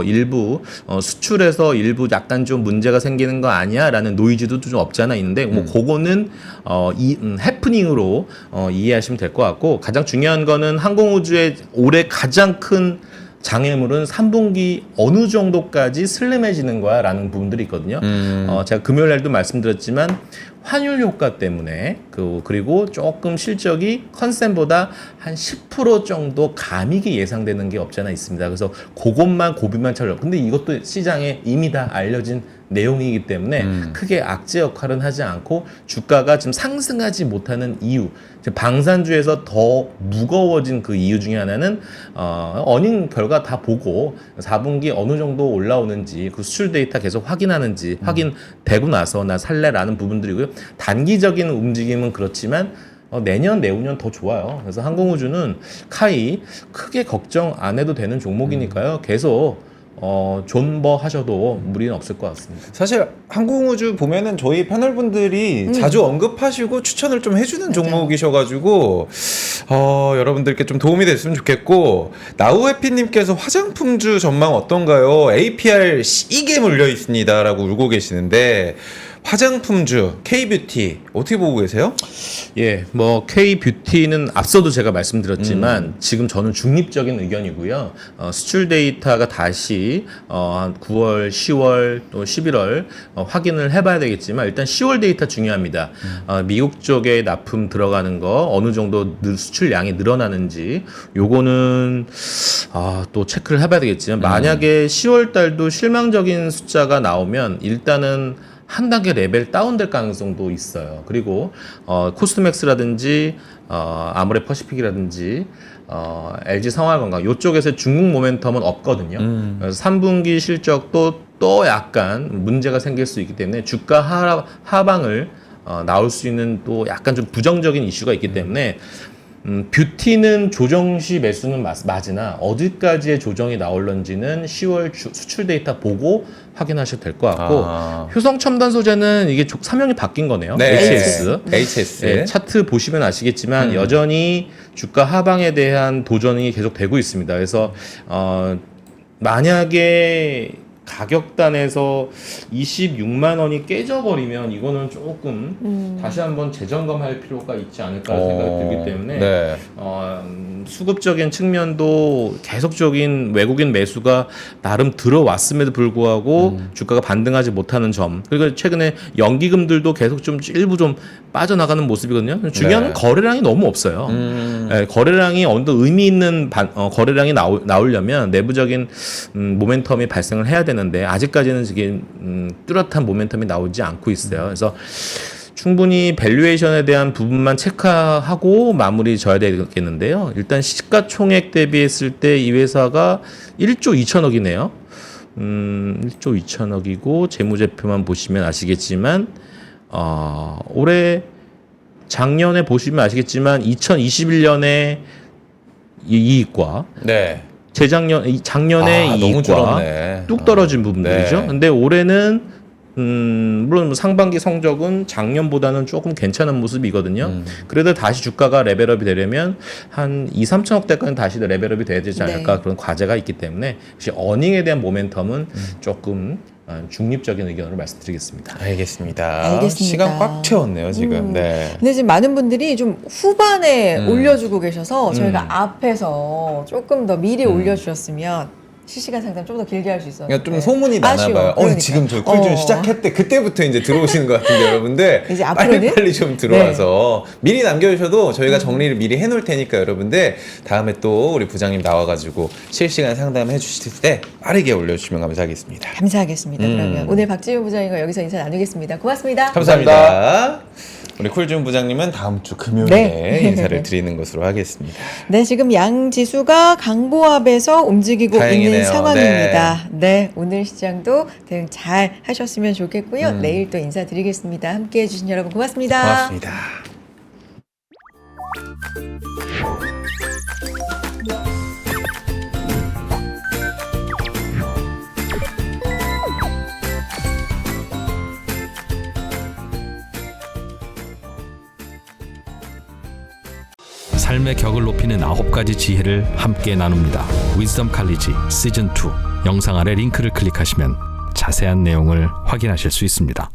일부 수출에서 일부 약간 좀 문제가 생기는 거 아니야라는 노이즈도 좀 없지 않아 있는데 뭐 그거는 해프닝으로 이해하시면 될 것 같고 가장 중요한 거는 항공우주의 올해 가장 큰 장애물은 3분기 어느 정도까지 슬림해지는 거야 라는 부분들이 있거든요. 제가 금요일 날도 말씀드렸지만 환율 효과 때문에 그리고 조금 실적이 컨센보다 한 10% 정도 감익이 예상되는 게 없지 않아 있습니다. 그래서 그것만 고비만 찰려. 근데 이것도 시장에 이미 다 알려진 내용이기 때문에 크게 악재 역할은 하지 않고 주가가 지금 상승하지 못하는 이유, 방산주에서 더 무거워진 그 이유 중에 하나는 어닝 결과 다 보고 4분기 어느 정도 올라오는지 그 수출 데이터 계속 확인하는지 확인되고 나서 나 살래라는 부분들이고요. 단기적인 움직임은 그렇지만 내년 내후년 더 좋아요. 그래서 항공우주는 카이 크게 걱정 안 해도 되는 종목이니까요. 계속 존버 하셔도 무리는 없을 것 같습니다. 사실 항공우주 보면은 저희 패널분들이 자주 언급하시고 추천을 좀 해주는 종목이셔가지고 여러분들께 좀 도움이 됐으면 좋겠고, 나우해피님께서 화장품주 전망 어떤가요? APR 시게 물려 있습니다라고 울고 계시는데, 화장품주 K뷰티 어떻게 보고 계세요? 예, 뭐 K뷰티는 앞서도 제가 말씀드렸지만 지금 저는 중립적인 의견이고요. 수출 데이터가 다시 한 9월, 10월 또 11월 확인을 해봐야 되겠지만 일단 10월 데이터 중요합니다. 미국 쪽에 납품 들어가는 거 어느 정도 수출량이 늘어나는지 요거는 또 체크를 해봐야 되겠지만 만약에 10월 달도 실망적인 숫자가 나오면 일단은 한 단계 레벨 다운될 가능성도 있어요. 그리고 코스트맥스라든지 아모레 퍼시픽이라든지 LG 상하건강 이쪽에서 중국 모멘텀은 없거든요. 그래서 3분기 실적도 또 약간 문제가 생길 수 있기 때문에 주가 하방을 나올 수 있는 또 약간 좀 부정적인 이슈가 있기 때문에 뷰티는 조정시 매수는 맞으나 어디까지의 조정이 나올런지는 10월 수출 데이터 보고 확인하셔도 될 것 같고, 효성 첨단 소재는 이게 사명이 바뀐 거네요. HS. 네, 차트 보시면 아시겠지만 여전히 주가 하방에 대한 도전이 계속 되고 있습니다. 그래서 만약에 가격단에서 26만 원이 깨져버리면 이거는 조금 다시 한번 재점검할 필요가 있지 않을까 생각이 들기 때문에 수급적인 측면도 계속적인 외국인 매수가 나름 들어왔음에도 불구하고 주가가 반등하지 못하는 점, 그리고 최근에 연기금들도 계속 좀 일부 좀 빠져나가는 모습이거든요. 중요한 건 거래량이 너무 없어요. 거래량이 어느 정도 의미 있는 거래량이 나오려면 내부적인 모멘텀이 발생을 해야 되는데 아직까지는 이게 뚜렷한 모멘텀이 나오지 않고 있어요. 그래서 충분히 밸류에이션에 대한 부분만 체크하고 마무리 져야 되겠는데요. 일단 시가총액 대비했을 때 이 회사가 1조 2천억이네요. 1조 2천억이고 재무제표만 보시면 아시겠지만 올해 작년에 보시면 아시겠지만 2021년에 이익과 작년에 이익과 뚝 떨어진 부분들이죠. 근데 올해는 물론 상반기 성적은 작년보다는 조금 괜찮은 모습이거든요. 그래도 다시 주가가 레벨업이 되려면 한 2, 3천억대까지 다시 레벨업이 돼야 되지 않을까 그런 과제가 있기 때문에 역시 어닝에 대한 모멘텀은 조금 중립적인 의견으로 말씀드리겠습니다. 알겠습니다. 시간 꽉 채웠네요 지금. 근데 지금 많은 분들이 좀 후반에 올려주고 계셔서 저희가 앞에서 조금 더 미리 올려주셨으면 실시간 상담 좀 더 길게 할 수 있어요. 그러니까 좀 소문이 나나봐요. 그러니까. 지금 저희 쿨준 시작했대. 그때부터 이제 들어오시는 것 같은데 여러분들 이제 앞으로는? 빨리 좀 들어와서 미리 남겨주셔도 저희가 정리를 미리 해놓을 테니까 여러분들 다음에 또 우리 부장님 나와가지고 실시간 상담해 주실 때 빠르게 올려주시면 감사하겠습니다. 감사하겠습니다. 그러면 오늘 박지훈 부장님과 여기서 인사 나누겠습니다. 고맙습니다. 감사합니다. 우리 쿨준 부장님은 다음 주 금요일에 인사를 드리는 것으로 하겠습니다. 네, 지금 양 지수가 강보합에서 움직이고 다행이네요. 있는 상황입니다. 네, 오늘 시장도 대응 잘 하셨으면 좋겠고요. 내일 또 인사드리겠습니다. 함께해 주신 여러분 고맙습니다. 고맙습니다. 삶의 격을 높이는 9가지 지혜를 함께 나눕니다. 위즈덤 칼리지 시즌 2 영상 아래 링크를 클릭하시면 자세한 내용을 확인하실 수 있습니다.